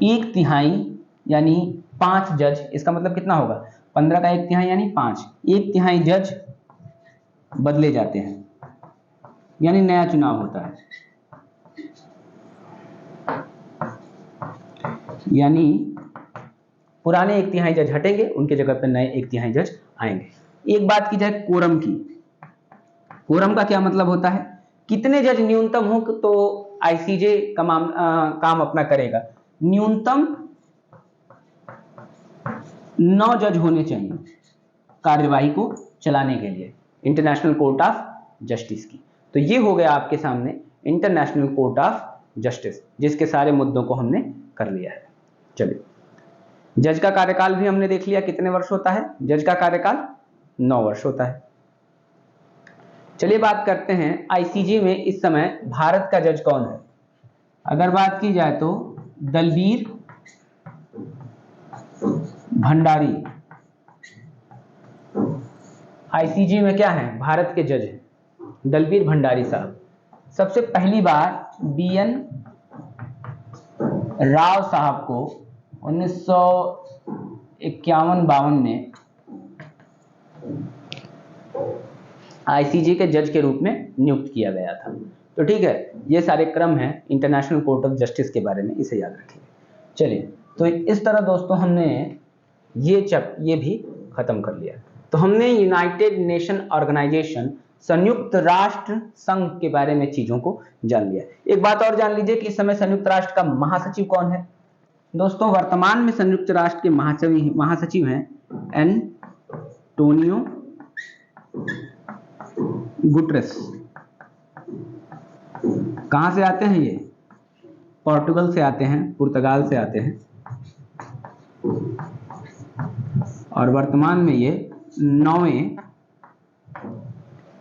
1/3 यानी 5 जज, इसका मतलब कितना होगा? 15 का 1/3 यानी 5, 1/3 जज बदले जाते हैं, यानी नया चुनाव होता है। यानी पुराने 1/3 जज हटेंगे, उनके जगह पर नए 1/3 जज आएंगे। एक बात की जाए कोरम की। कोरम का क्या मतलब होता है? कितने जज न्यूनतम हो तो आईसीजे का काम अपना करेगा? न्यूनतम 9 जज होने चाहिए कार्यवाही को चलाने के लिए इंटरनेशनल कोर्ट ऑफ जस्टिस की। तो ये हो गया आपके सामने इंटरनेशनल कोर्ट ऑफ जस्टिस, जिसके सारे मुद्दों को हमने कर लिया है। चलिए, जज का कार्यकाल भी हमने देख लिया, कितने वर्ष होता है? जज का कार्यकाल 9 वर्ष होता है। चलिए बात करते हैं आईसीजे में इस समय भारत का जज कौन है। अगर बात की जाए तो दलबीर भंडारी आईसीजे में क्या है? भारत के जज हैं, दलबीर भंडारी साहब। सबसे पहली बार बीएन राव साहब को 1951-52 में आईसीजे के जज के रूप में नियुक्त किया गया था। तो ठीक है, ये सारे क्रम हैं इंटरनेशनल कोर्ट ऑफ जस्टिस के बारे में, इसे याद रखिए। चलिए, तो इस तरह दोस्तों हमने ये भी खत्म कर लिया। तो हमने यूनाइटेड नेशन ऑर्गेनाइजेशन, संयुक्त राष्ट्र संघ के बारे में चीजों को जान लिया। एक बात और जान लीजिए कि इस समय संयुक्त राष्ट्र का महासचिव कौन है। दोस्तों, वर्तमान में संयुक्त राष्ट्र के महासचिव हैं एंटोनियो गुटरेस। कहां से आते हैं ये? पोर्टुगल से आते हैं, पुर्तगाल से आते हैं, और वर्तमान में ये 9वें,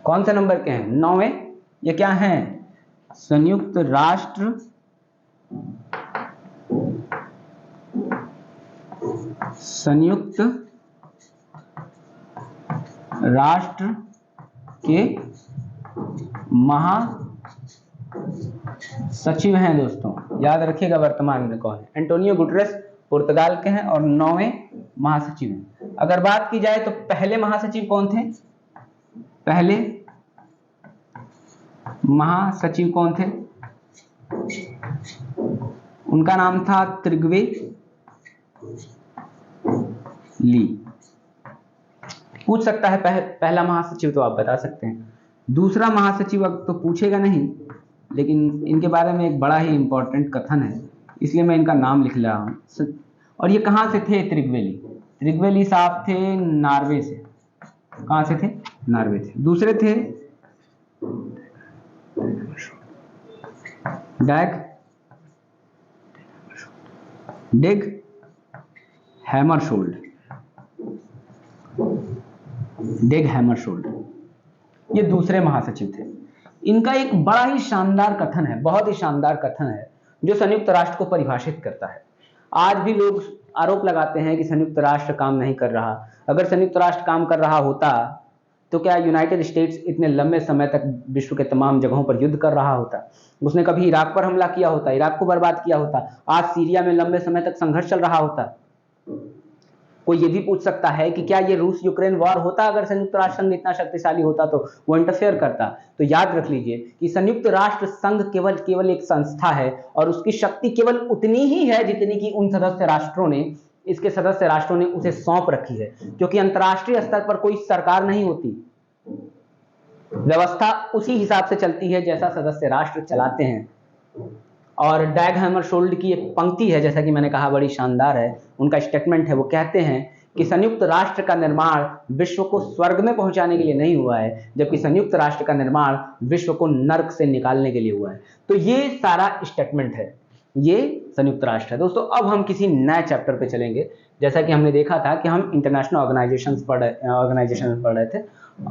कौन से नंबर के हैं? 9वें। ये क्या हैं? संयुक्त राष्ट्र के महासचिव हैं दोस्तों, याद रखिएगा वर्तमान में कौन है। एंटोनियो गुटरेस पुर्तगाल के हैं और 9वें महासचिव हैं। अगर बात की जाए तो पहले महासचिव कौन थे? पहले महासचिव कौन थे? उनका नाम था त्रिग्वे ली। पूछ सकता है पहला महासचिव, तो आप बता सकते हैं। दूसरा महासचिव अब तो पूछेगा नहीं, लेकिन इनके बारे में एक बड़ा ही इंपॉर्टेंट कथन है, इसलिए मैं इनका नाम लिख रहा हूं। और ये कहां से थे? त्रिग्वेली साहब थे नॉर्वे से। कहां से थे? नॉर्वे थे। दूसरे थे डेग हैमरशोल्ड। ये दूसरे महासचिव थे। इनका एक बड़ा ही शानदार कथन है, बहुत ही शानदार कथन है, जो संयुक्त राष्ट्र को परिभाषित करता है। आज भी लोग आरोप लगाते हैं कि संयुक्त राष्ट्र काम नहीं कर रहा। अगर संयुक्त राष्ट्र काम कर रहा होता तो क्या यूनाइटेड स्टेट्स इतने लंबे समय तक विश्व के तमाम जगहों पर युद्ध कर रहा होता? उसने कभी इराक पर हमला किया होता, इराक को बर्बाद किया होता? आज सीरिया में लंबे समय तक संघर्ष चल रहा होता? कोई ये भी पूछ सकता है कि क्या ये रूस यूक्रेन वॉर होता अगर संयुक्त राष्ट्र संघ इतना शक्तिशाली होता तो वो इंटरफेयर करता? तो याद रख लीजिए कि संयुक्त राष्ट्र संघ केवल एक संस्था है और उसकी शक्ति केवल उतनी ही है जितनी कि उन सदस्य राष्ट्रों ने, इसके सदस्य राष्ट्रों ने उसे सौंप रखी है, क्योंकि अंतर्राष्ट्रीय स्तर पर कोई सरकार नहीं होती, व्यवस्था उसी हिसाब से चलती है जैसा सदस्य राष्ट्र चलाते हैं। और डैग हैमरशोल्ड की एक पंक्ति है, जैसा कि मैंने कहा, बड़ी शानदार है, उनका स्टेटमेंट है। वो कहते हैं कि संयुक्त राष्ट्र का निर्माण विश्व को स्वर्ग में पहुंचाने के लिए नहीं हुआ है, जबकि संयुक्त राष्ट्र का निर्माण विश्व को नर्क से निकालने के लिए हुआ है। तो ये सारा स्टेटमेंट है, ये संयुक्त राष्ट्र है। दोस्तों अब हम किसी नए चैप्टर पे चलेंगे। जैसा कि हमने देखा था कि हम इंटरनेशनल ऑर्गेनाइजेशन पढ़ रहे थे,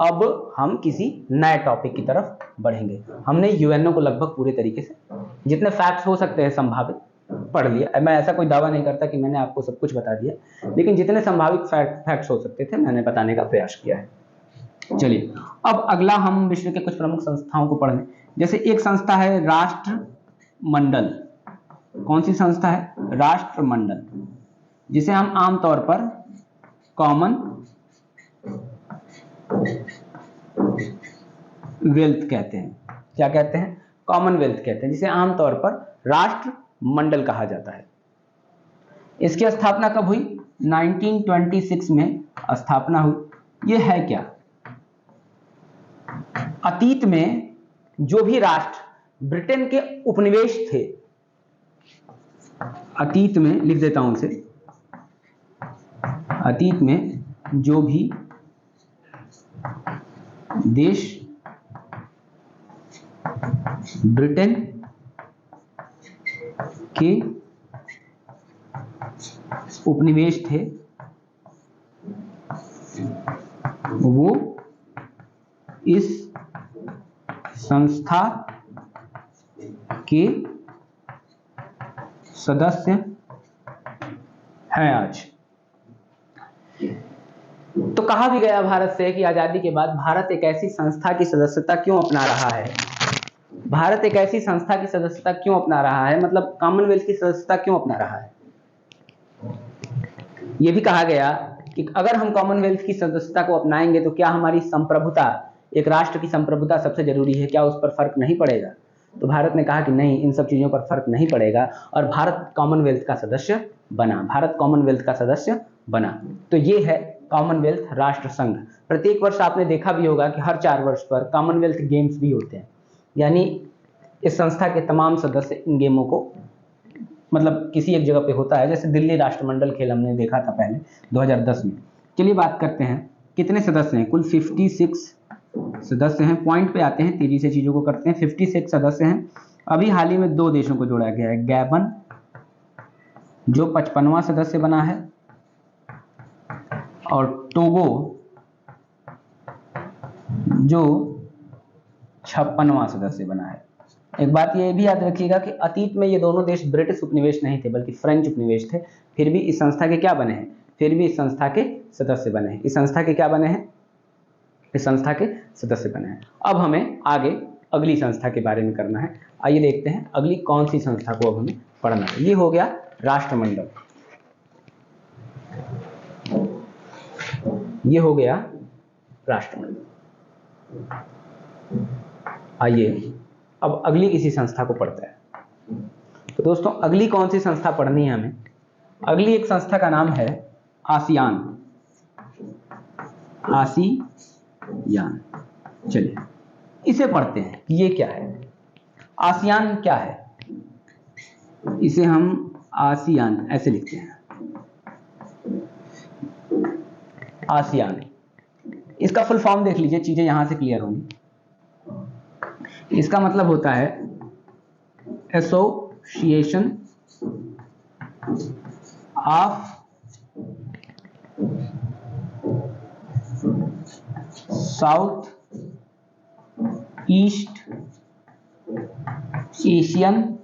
अब हम किसी नए टॉपिक की तरफ बढ़ेंगे। हमने यूएनओ को लगभग पूरे तरीके से जितने फैक्ट्स हो सकते हैं संभावित पढ़ लिया। मैं ऐसा कोई दावा नहीं करता कि मैंने आपको सब कुछ बता दिया, लेकिन जितने संभावित फैक्ट्स हो सकते थे मैंने बताने का प्रयास किया है। चलिए अब अगला हम विश्व के कुछ प्रमुख संस्थाओं को पढ़ें। जैसे एक संस्था है राष्ट्रमंडल। कौन सी संस्था है? राष्ट्रमंडल, जिसे हम आमतौर पर कॉमन वेल्थ कहते हैं। क्या कहते हैं? कॉमनवेल्थ कहते हैं, जिसे आमतौर पर राष्ट्रमंडल कहा जाता है। इसकी स्थापना कब हुई? 1926 में स्थापना हुई। यह है क्या? अतीत में जो भी राष्ट्र ब्रिटेन के उपनिवेश थे, अतीत में, लिख देता हूं इसे, अतीत में जो भी देश ब्रिटेन के उपनिवेश थे वो इस संस्था के सदस्य हैं आज। तो कहा भी गया भारत से कि आजादी के बाद भारत एक ऐसी संस्था की सदस्यता क्यों अपना रहा है, भारत एक ऐसी संस्था की सदस्यता क्यों अपना रहा है, मतलब कॉमनवेल्थ की सदस्यता क्यों अपना रहा है। यह भी कहा गया कि अगर हम कॉमनवेल्थ की सदस्यता को अपनाएंगे तो क्या हमारी संप्रभुता, एक राष्ट्र की संप्रभुता सबसे जरूरी है, क्या उस पर फर्क नहीं पड़ेगा? तो भारत ने कहा कि नहीं, इन सब चीजों पर फर्क नहीं पड़ेगा, और भारत कॉमनवेल्थ का सदस्य बना, भारत कॉमनवेल्थ का सदस्य बना। तो ये है कॉमनवेल्थ राष्ट्र संघ। प्रत्येक वर्ष आपने देखा भी होगा कि हर 4 वर्ष पर कॉमनवेल्थ गेम्स भी होते हैं, यानी इस संस्था के तमाम सदस्य इन गेमों को, मतलब किसी एक जगह पे होता है। जैसे दिल्ली राष्ट्रमंडल खेल हमने देखा था पहले 2010 में। चलिए बात करते हैं कितने सदस्य हैं। कुल 56 सदस्य हैं। पॉइंट पे आते हैं, तेजी से चीजों को करते हैं। 56 सदस्य हैं। अभी हाल ही में 2 देशों को जोड़ा गया है, गैबन जो 55वां सदस्य बना है, और टोगो जो 56वां सदस्य बना है। एक बात ये भी याद रखिएगा कि अतीत में ये दोनों देश ब्रिटिश उपनिवेश नहीं थे बल्कि फ्रेंच उपनिवेश थे, फिर भी इस संस्था के क्या बने हैं, फिर भी इस संस्था के सदस्य बने हैं। इस संस्था के क्या बने हैं? इस संस्था के सदस्य बने हैं। अब हमें आगे अगली संस्था के बारे में करना है। आइए देखते हैं अगली कौन सी संस्था को अब हमें पढ़ना है। ये हो गया राष्ट्रमंडल, ये हो गया राष्ट्रमंडल। आइए अब अगली किसी संस्था को पढ़ते हैं। तो दोस्तों अगली कौन सी संस्था पढ़नी है हमें? अगली एक संस्था का नाम है आसियान। आसियान, चलिए इसे पढ़ते हैं कि ये क्या है। आसियान क्या है? इसे हम आसियान ऐसे लिखते हैं, आसियान। इसका फुल फॉर्म देख लीजिए, चीजें यहां से क्लियर होंगी। इसका मतलब होता है association of south east Asian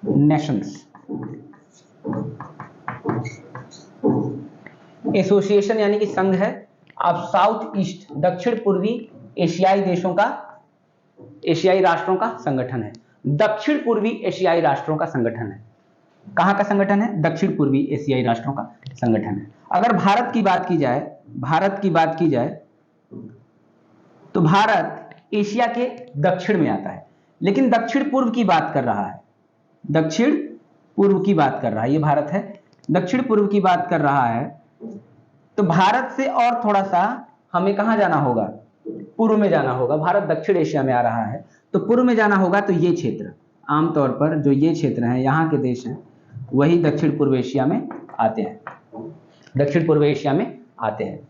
Nations. Association यानी कि संघ है, ऑफ साउथ ईस्ट, दक्षिण पूर्वी एशियाई देशों का, एशियाई राष्ट्रों का संगठन है। दक्षिण पूर्वी एशियाई राष्ट्रों का संगठन है। कहां का संगठन है? दक्षिण पूर्वी एशियाई राष्ट्रों का संगठन है। अगर भारत की बात की जाए, भारत की बात की जाए तो भारत एशिया के दक्षिण में आता है, लेकिन दक्षिण पूर्व की बात कर रहा है, दक्षिण पूर्व की बात कर रहा है, ये भारत है, दक्षिण पूर्व की बात कर रहा है। तो भारत से और थोड़ा सा हमें कहां जाना होगा? पूर्व में जाना होगा। भारत दक्षिण एशिया में आ रहा है तो पूर्व में जाना होगा। तो ये क्षेत्र, आमतौर पर जो ये क्षेत्र है, यहाँ के देश हैं, वही दक्षिण पूर्व एशिया में आते हैं, दक्षिण पूर्व एशिया में आते हैं।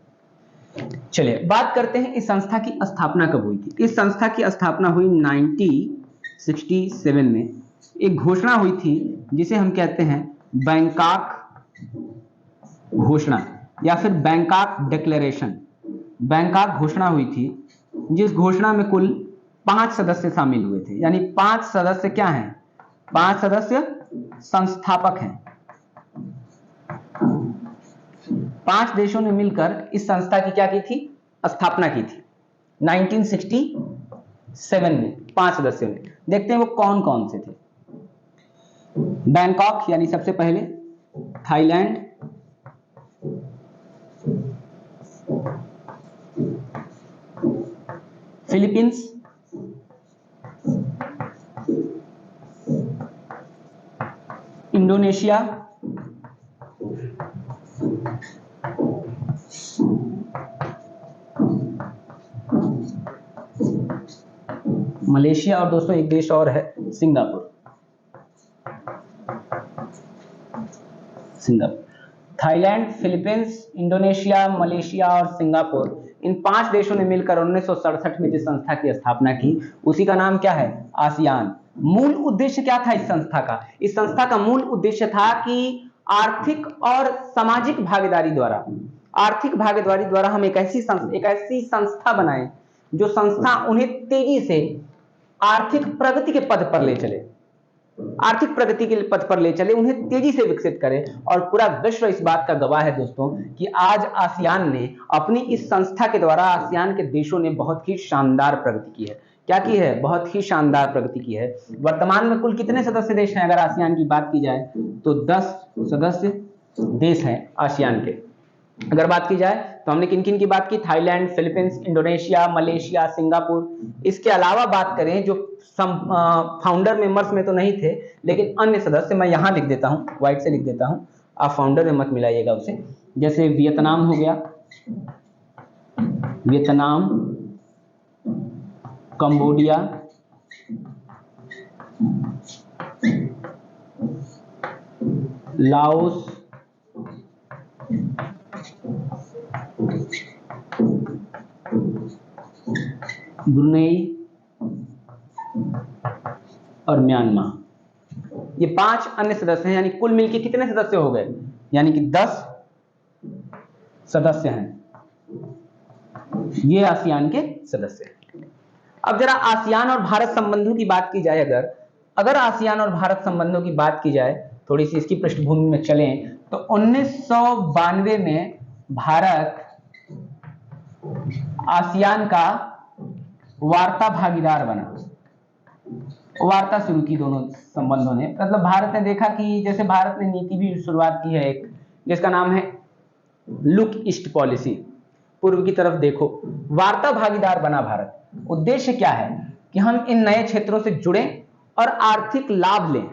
चलिए बात करते हैं इस संस्था की स्थापना कब हुई थी। इस संस्था की स्थापना हुई 1967 में। एक घोषणा हुई थी जिसे हम कहते हैं बैंकॉक घोषणा या फिर बैंकॉक डिक्लेरेशन। बैंकॉक घोषणा हुई थी, जिस घोषणा में कुल 5 सदस्य शामिल हुए थे। यानी 5 सदस्य क्या हैं? 5 सदस्य संस्थापक हैं। 5 देशों ने मिलकर इस संस्था की क्या की थी? स्थापना की थी 1967 में 5 सदस्यों ने। देखते हैं वो कौन कौन से थे। बैंकॉक यानी सबसे पहले, थाईलैंड, फिलीपींस, इंडोनेशिया, मलेशिया और दोस्तों एक देश और है Singapore. Thailand, Philippines, Indonesia, Malaysia और सिंगापुर, इन 5 देशों ने मिलकर 1967 में जिस संस्था की स्थापना की उसी का नाम क्या है? आसियान। मूल उद्देश्य क्या था इस संस्था का? इस संस्था का मूल उद्देश्य था कि आर्थिक और सामाजिक भागीदारी द्वारा, आर्थिक भागीदारी द्वारा हम एक ऐसी संस्था बनाएं जो संस्था उन्हें तेजी से आर्थिक प्रगति के पथ पर ले चले, आर्थिक प्रगति के पथ पर ले चले, उन्हें तेजी से विकसित करे। और पूरा विश्व इस बात का गवाह है दोस्तों कि आज आसियान ने अपनी इस संस्था के द्वारा, आसियान के देशों ने बहुत ही शानदार प्रगति की है। क्या की है? बहुत ही शानदार प्रगति की है। वर्तमान में कुल कितने सदस्य देश हैं? अगर आसियान की बात की जाए तो 10 सदस्य देश हैं आसियान के। अगर बात की जाए तो हमने किन किन की बात की? Thailand, Philippines, Indonesia, Malaysia, Singapore. इसके अलावा बात करें जो फाउंडर मेंबर्स में तो नहीं थे, लेकिन अन्य सदस्य मैं यहां लिख देता हूं, व्हाइट से लिख देता हूं, आप फाउंडर में मत मिलाइएगा उसे। जैसे वियतनाम हो गया, वियतनाम, कंबोडिया, लाओस, ब्रुनेई और म्यांमार। ये 5 अन्य सदस्य हैं। यानी कुल मिलकर कितने सदस्य हो गए? यानी कि 10 सदस्य हैं। ये आसियान के सदस्य हैं। अब जरा आसियान और भारत संबंधों की बात की जाए, अगर आसियान और भारत संबंधों की बात की जाए, थोड़ी सी इसकी पृष्ठभूमि में चलें तो 1992 में भारत आसियान का वार्ता भागीदार बना। वार्ता शुरू की दोनों संबंधों ने। मतलब भारत ने देखा कि जैसे भारत ने नीति भी शुरुआत की है एक, जिसका नाम है लुक ईस्ट पॉलिसी, पूर्व की तरफ देखो। वार्ता भागीदार बना भारत। उद्देश्य क्या है कि हम इन नए क्षेत्रों से जुड़ें और आर्थिक लाभ लें,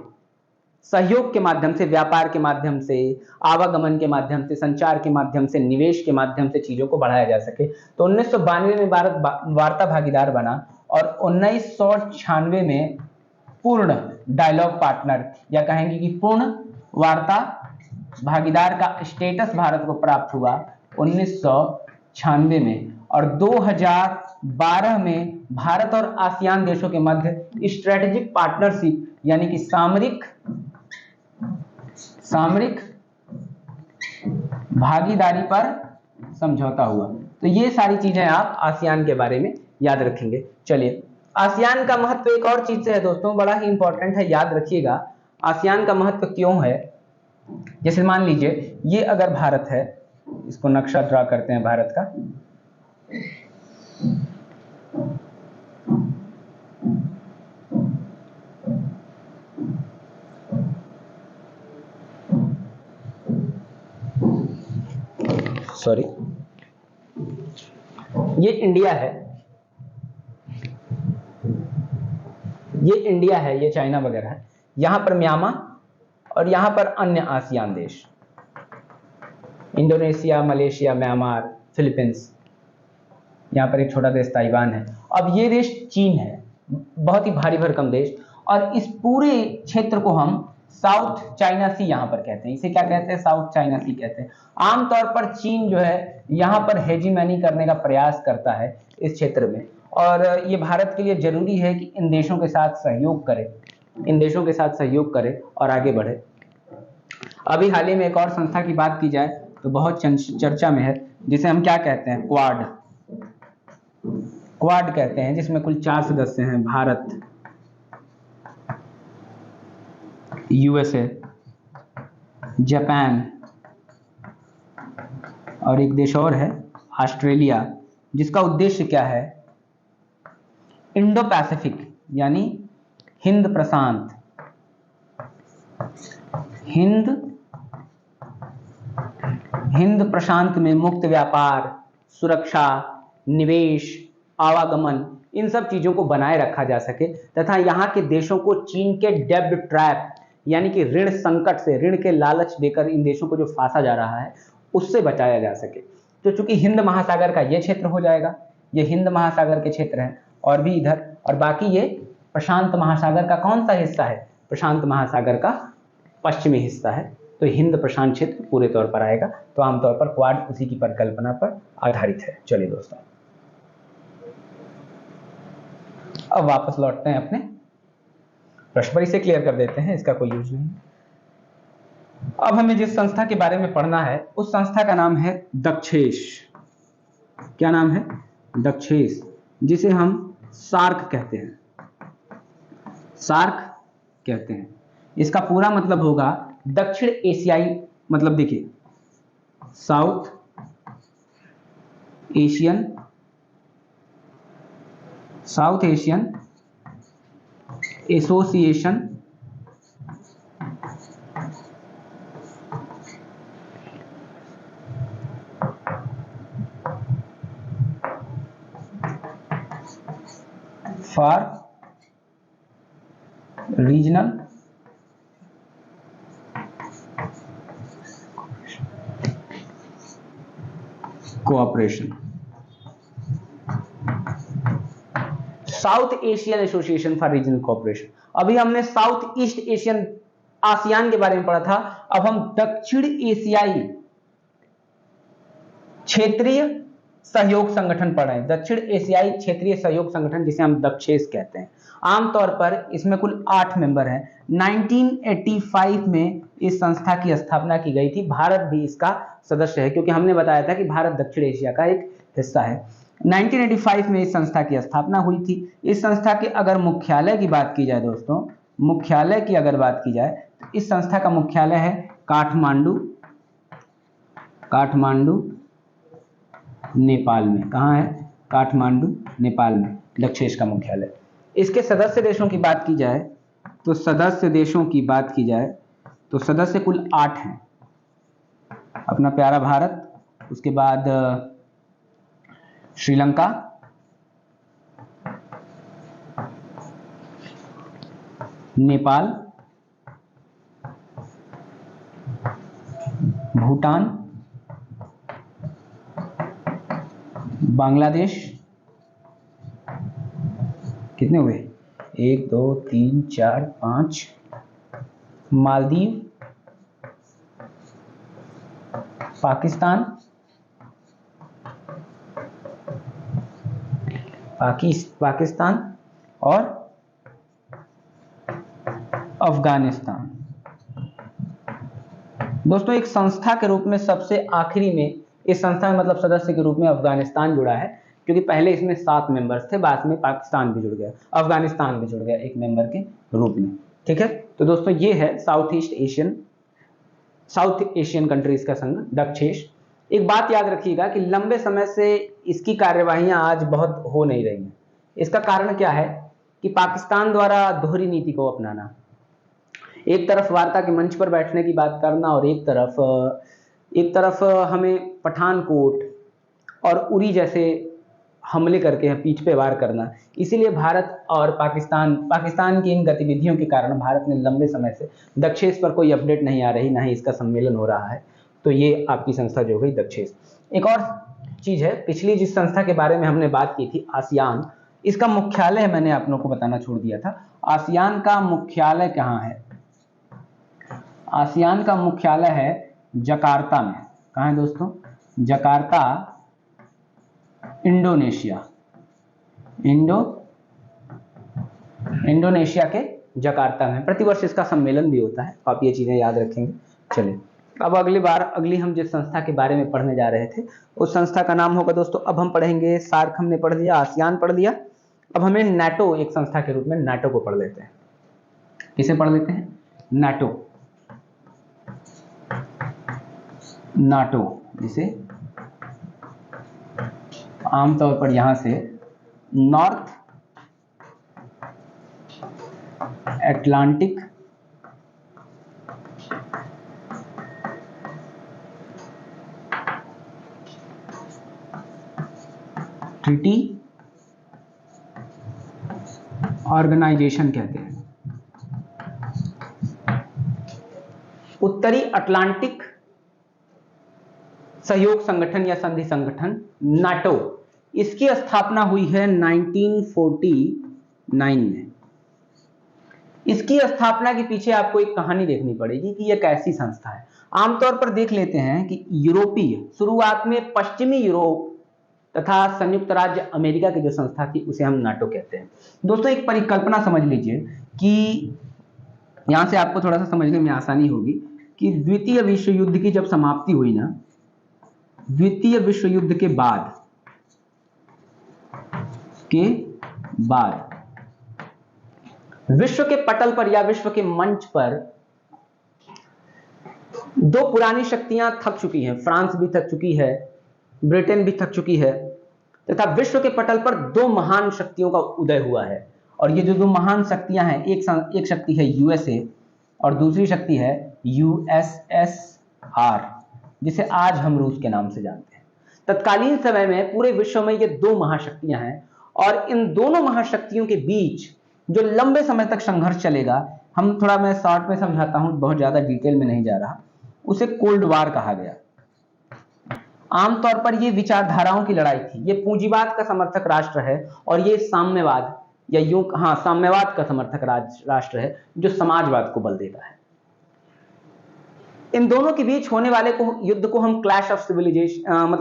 सहयोग के माध्यम से, व्यापार के माध्यम से, आवागमन के माध्यम से, संचार के माध्यम से, निवेश के माध्यम से चीजों को बढ़ाया जा सके। तो 1992 में भारत वार्ता भागीदार बना और 1996 में पूर्ण डायलॉग पार्टनर या कहेंगे कि पूर्ण वार्ता भागीदार का स्टेटस भारत को प्राप्त हुआ 1996 में। और 2012 में भारत और आसियान देशों के मध्य स्ट्रेटेजिक पार्टनरशिप यानी कि सामरिक भागीदारी पर समझौता हुआ। तो ये सारी चीजें आप आसियान के बारे में याद रखेंगे। चलिए, आसियान का महत्व एक और चीज से है दोस्तों, बड़ा ही इंपॉर्टेंट है, याद रखिएगा। आसियान का महत्व क्यों है? जैसे मान लीजिए ये अगर भारत है, इसको नक्शा ड्रा करते हैं भारत का, सॉरी, ये इंडिया है, ये इंडिया है, ये चाइना वगैरह है, यहां पर म्यांमार और यहां पर अन्य आसियान देश, इंडोनेशिया, मलेशिया, म्यांमार, फिलीपींस, यहाँ पर एक छोटा देश ताइवान है। अब ये देश चीन है, बहुत ही भारी भरकम देश, और इस पूरे क्षेत्र को हम साउथ चाइना सी यहाँ पर कहते हैं। इसे क्या कहते हैं? साउथ चाइना सी कहते हैं। आमतौर पर चीन जो है यहाँ पर हेजीमनी करने का प्रयास करता है इस क्षेत्र में, और ये भारत के लिए जरूरी है कि इन देशों के साथ सहयोग करे, इन देशों के साथ सहयोग करे और आगे बढ़े। अभी हाल ही में एक और संस्था की बात की जाए तो बहुत चर्चा में है, जिसे हम क्या कहते हैं? क्वाड, क्वाड कहते हैं, जिसमें कुल 4 सदस्य हैं, भारत, यूएसए, जापान और एक देश और है ऑस्ट्रेलिया, जिसका उद्देश्य क्या है? इंडो पैसिफिक यानी हिंद प्रशांत, हिंद प्रशांत में मुक्त व्यापार, सुरक्षा, निवेश, आवागमन, इन सब चीजों को बनाए रखा जा सके तथा यहाँ के देशों को चीन के डेब्ट ट्रैप यानी कि ऋण संकट से, ऋण के लालच देकर इन देशों को जो फांसा जा रहा है उससे बचाया जा सके। तो चूंकि हिंद महासागर का ये क्षेत्र हो जाएगा, ये हिंद महासागर के क्षेत्र हैं, और भी इधर, और बाकी ये प्रशांत महासागर का कौन सा हिस्सा है? प्रशांत महासागर का पश्चिमी हिस्सा है, तो हिंद प्रशांत क्षेत्र पूरे तौर पर आएगा। तो आमतौर पर क्वाड उसी की परिकल्पना पर आधारित है। चलिए दोस्तों, अब वापस लौटते हैं अपने प्रश्न पर, इसे क्लियर कर देते हैं, इसका कोई यूज नहीं। अब हमें जिस संस्था के बारे में पढ़ना है उस संस्था का नाम है दक्षेस। क्या नाम है? दक्षेस, जिसे हम सार्क कहते हैं, सार्क कहते हैं। इसका पूरा मतलब होगा दक्षिण एशियाई, मतलब देखिए south Asian association for regional cooperation, south Asian association for regional cooperation. अभी हमने साउथ ईस्ट एशियन आसियान के बारे में पढ़ा था, अब हम दक्षिण एशियाई क्षेत्रीय सहयोग संगठन पढ़ रहे हैं। दक्षिण एशियाई क्षेत्रीय सहयोग संगठन, जिसे हम दक्षेस कहते हैं। आमतौर पर इसमें कुल 8 मेंबर हैं। 1985 में इस संस्था की स्थापना की गई थी। भारत भी इसका सदस्य है, क्योंकि हमने बताया था कि भारत दक्षिण एशिया का एक हिस्सा है। 1985 में इस संस्था की स्थापना हुई थी। इस संस्था के अगर मुख्यालय की बात की जाए दोस्तों, मुख्यालय की अगर बात की जाए तो इस संस्था का मुख्यालय है काठमांडू नेपाल में। कहाँ है? काठमांडू नेपाल में दक्षेस का मुख्यालय। इसके सदस्य देशों की बात की जाए तो सदस्य कुल 8 हैं। अपना प्यारा भारत, उसके बाद श्रीलंका, नेपाल, भूटान, बांग्लादेश, कितने हुए? 1 2 3 4 5, मालदीव, पाकिस्तान और अफगानिस्तान। दोस्तों, एक संस्था के रूप में सबसे आखिरी में इस संस्था में मतलब सदस्य के रूप में अफगानिस्तान जुड़ा है, क्योंकि पहले इसमें 7 मेंबर्स थे, बाद में पाकिस्तान भी जुड़ गया, अफगानिस्तान भी जुड़ गया एक मेंबर के रूप में। ठीक है, तो दोस्तों ये है साउथ एशियन कंट्रीज का संघ दक्षेस। एक बात याद रखिएगा कि लंबे समय से इसकी कार्यवाहियां आज बहुत हो नहीं रही हैं। इसका कारण क्या है कि पाकिस्तान द्वारा दोहरी नीति को अपनाना, एक तरफ वार्ता के मंच पर बैठने की बात करना और एक तरफ हमें पठानकोट और उरी जैसे हमले करके पीठ पे वार करना। इसीलिए भारत और पाकिस्तान की इन गतिविधियों के कारण भारत ने लंबे समय से दक्षेश पर कोई अपडेट नहीं आ रही, ना ही इसका सम्मेलन हो रहा है। तो ये आपकी संस्था जो गई दक्षेश। एक और चीज है, पिछली जिस संस्था के बारे में हमने बात की थी आसियान, इसका मुख्यालय मैंने आप लोगों को बताना छोड़ दिया था। आसियान का मुख्यालय कहाँ है? आसियान का मुख्यालय है जकार्ता में। कहाँ है दोस्तों? Jakarta, Indonesia. इंडोनेशिया के जकार्ता में प्रतिवर्ष इसका सम्मेलन भी होता है। आप ये चीजें याद रखेंगे। चलिए अब अगली हम जिस संस्था के बारे में पढ़ने जा रहे थे उस संस्था का नाम होगा दोस्तों, अब हम पढ़ेंगे सार्क, हमने पढ़ लिया, आसियान पढ़ लिया। अब हमें नाटो, एक संस्था के रूप में नाटो को पढ़ लेते हैं। किसे पढ़ लेते हैं? नाटो, जिसे आमतौर पर यहां से नॉर्थ अटलांटिक ट्रीटी ऑर्गेनाइजेशन कहते हैं। उत्तरी अटलांटिक सहयोग संगठन या संधि संगठन नाटो, इसकी स्थापना हुई है 1949 में। इसकी स्थापना के पीछे आपको एक कहानी देखनी पड़ेगी कि यह कैसी संस्था है। आमतौर पर देख लेते हैं कि यूरोपीय, शुरुआत में पश्चिमी यूरोप तथा संयुक्त राज्य अमेरिका की जो संस्था थी उसे हम नाटो कहते हैं। दोस्तों एक परिकल्पना समझ लीजिए कि यहां से आपको थोड़ा सा समझने में आसानी होगी कि द्वितीय विश्व युद्ध की जब समाप्ति हुई ना, द्वितीय विश्व युद्ध के बाद विश्व के पटल पर या विश्व के मंच पर दो पुरानी शक्तियां थक चुकी हैं। फ्रांस भी थक चुकी है, ब्रिटेन भी थक चुकी है, तथा विश्व के पटल पर दो महान शक्तियों का उदय हुआ है। और ये जो दो महान शक्तियां हैं, एक शक्ति है यूएसए और दूसरी शक्ति है यूएसएसआर, जिसे आज हम रूस के नाम से जानते हैं। तत्कालीन समय में पूरे विश्व में ये दो महाशक्तियां हैं और इन दोनों महाशक्तियों के बीच जो लंबे समय तक संघर्ष चलेगा, हम थोड़ा मैं शॉर्ट में समझाता हूं, बहुत ज्यादा डिटेल में नहीं जा रहा, उसे कोल्ड वार कहा गया। आमतौर पर ये विचारधाराओं की लड़ाई थी। ये पूंजीवाद का समर्थक राष्ट्र है और ये साम्यवाद या साम्यवाद का समर्थक राष्ट्र है जो समाजवाद को बल देता है। इन दोनों के बीच होने वाले युद्ध को हम clash of civilisation,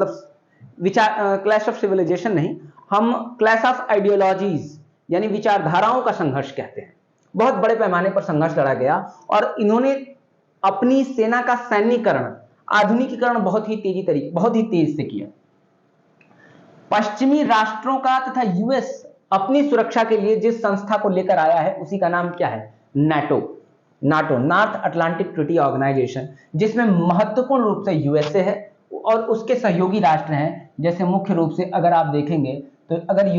clash of civilisation नहीं, हम क्लैश ऑफ आइडियोलॉजीज यानी विचारधाराओं का संघर्ष कहते हैं। बहुत बड़े पैमाने पर संघर्ष लड़ा गया और इन्होंने अपनी सेना का सैन्यीकरण, आधुनिकीकरण बहुत ही तेज से किया। पश्चिमी राष्ट्रों का तथा यूएस अपनी सुरक्षा के लिए जिस संस्था को लेकर आया है उसी का नाम क्या है? NATO, North Atlantic Treaty Organisation, जिसमें महत्वपूर्ण रूप से यूएसए है और उसके सहयोगी राष्ट्र हैं। जैसे मुख्य रूप से अगर आप देखेंगे तो अगर ये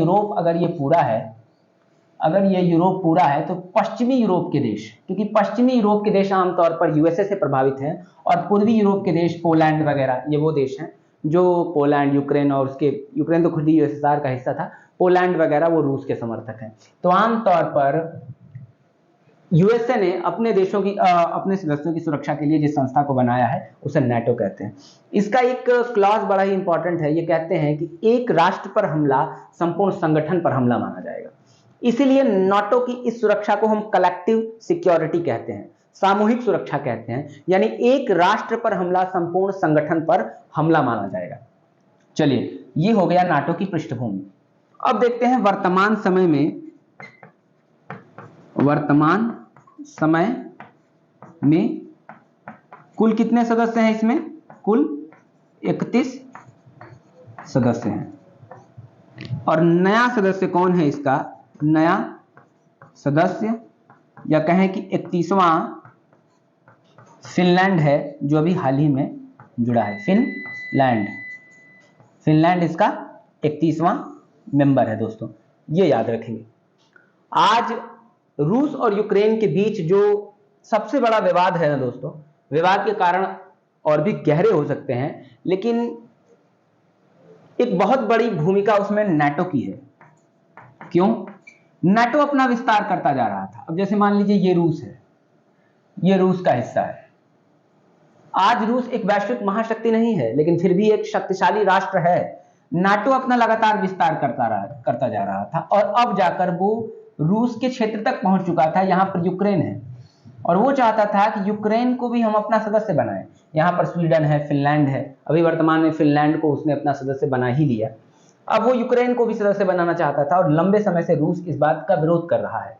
यूरोप पूरा है तो पश्चिमी यूरोप के देश, क्योंकि पश्चिमी यूरोप के देश आमतौर पर यूएसए से प्रभावित हैं और पूर्वी यूरोप के देश पोलैंड वगैरह, ये वो देश हैं जो पोलैंड, यूक्रेन और यूक्रेन तो खुद ही यूएसएसआर का हिस्सा था, पोलैंड वगैरह वो रूस के समर्थक हैं। तो आमतौर पर यूएसए ने अपने देशों की अपने सदस्यों की सुरक्षा के लिए जिस संस्था को बनाया है उसे नाटो कहते हैं। इसका एक क्लॉज बड़ा ही इंपॉर्टेंट है। ये कहते हैं कि एक राष्ट्र पर हमला संपूर्ण संगठन पर हमला माना जाएगा। इसीलिए नाटो की इस सुरक्षा को हम कलेक्टिव सिक्योरिटी कहते हैं, सामूहिक सुरक्षा कहते हैं, यानी एक राष्ट्र पर हमला संपूर्ण संगठन पर हमला माना जाएगा। चलिए, ये हो गया नाटो की पृष्ठभूमि। अब देखते हैं वर्तमान समय में कुल कितने सदस्य हैं? इसमें कुल 31 सदस्य हैं। और नया सदस्य कौन है? इसका नया सदस्य या कहें कि 31वां फिनलैंड है, जो अभी हाल ही में जुड़ा है। लैंड, फिनलैंड इसका 31वां मेंबर है दोस्तों, ये याद रखेंगे। आज रूस और यूक्रेन के बीच जो सबसे बड़ा विवाद है ना दोस्तों, विवाद के कारण और भी गहरे हो सकते हैं, लेकिन एक बहुत बड़ी भूमिका उसमें नाटो की है। क्यों? नाटो अपना विस्तार करता जा रहा था। अब जैसे मान लीजिए ये रूस है, ये रूस का हिस्सा है। आज रूस एक वैश्विक महाशक्ति नहीं है, लेकिन फिर भी एक शक्तिशाली राष्ट्र है। नाटो अपना लगातार विस्तार करता जा रहा था, और अब जाकर वो रूस के क्षेत्र तक पहुंच चुका था। यहां पर यूक्रेन है, और वो चाहता था कि यूक्रेन को भी हम अपना सदस्य बनाएं। यहाँ पर स्वीडन है, फिनलैंड है, अभी वर्तमान में फिनलैंड को उसने अपना सदस्य बना ही लिया। अब वो यूक्रेन को भी सदस्य बनाना चाहता था, और लंबे समय से रूस इस बात का विरोध कर रहा है।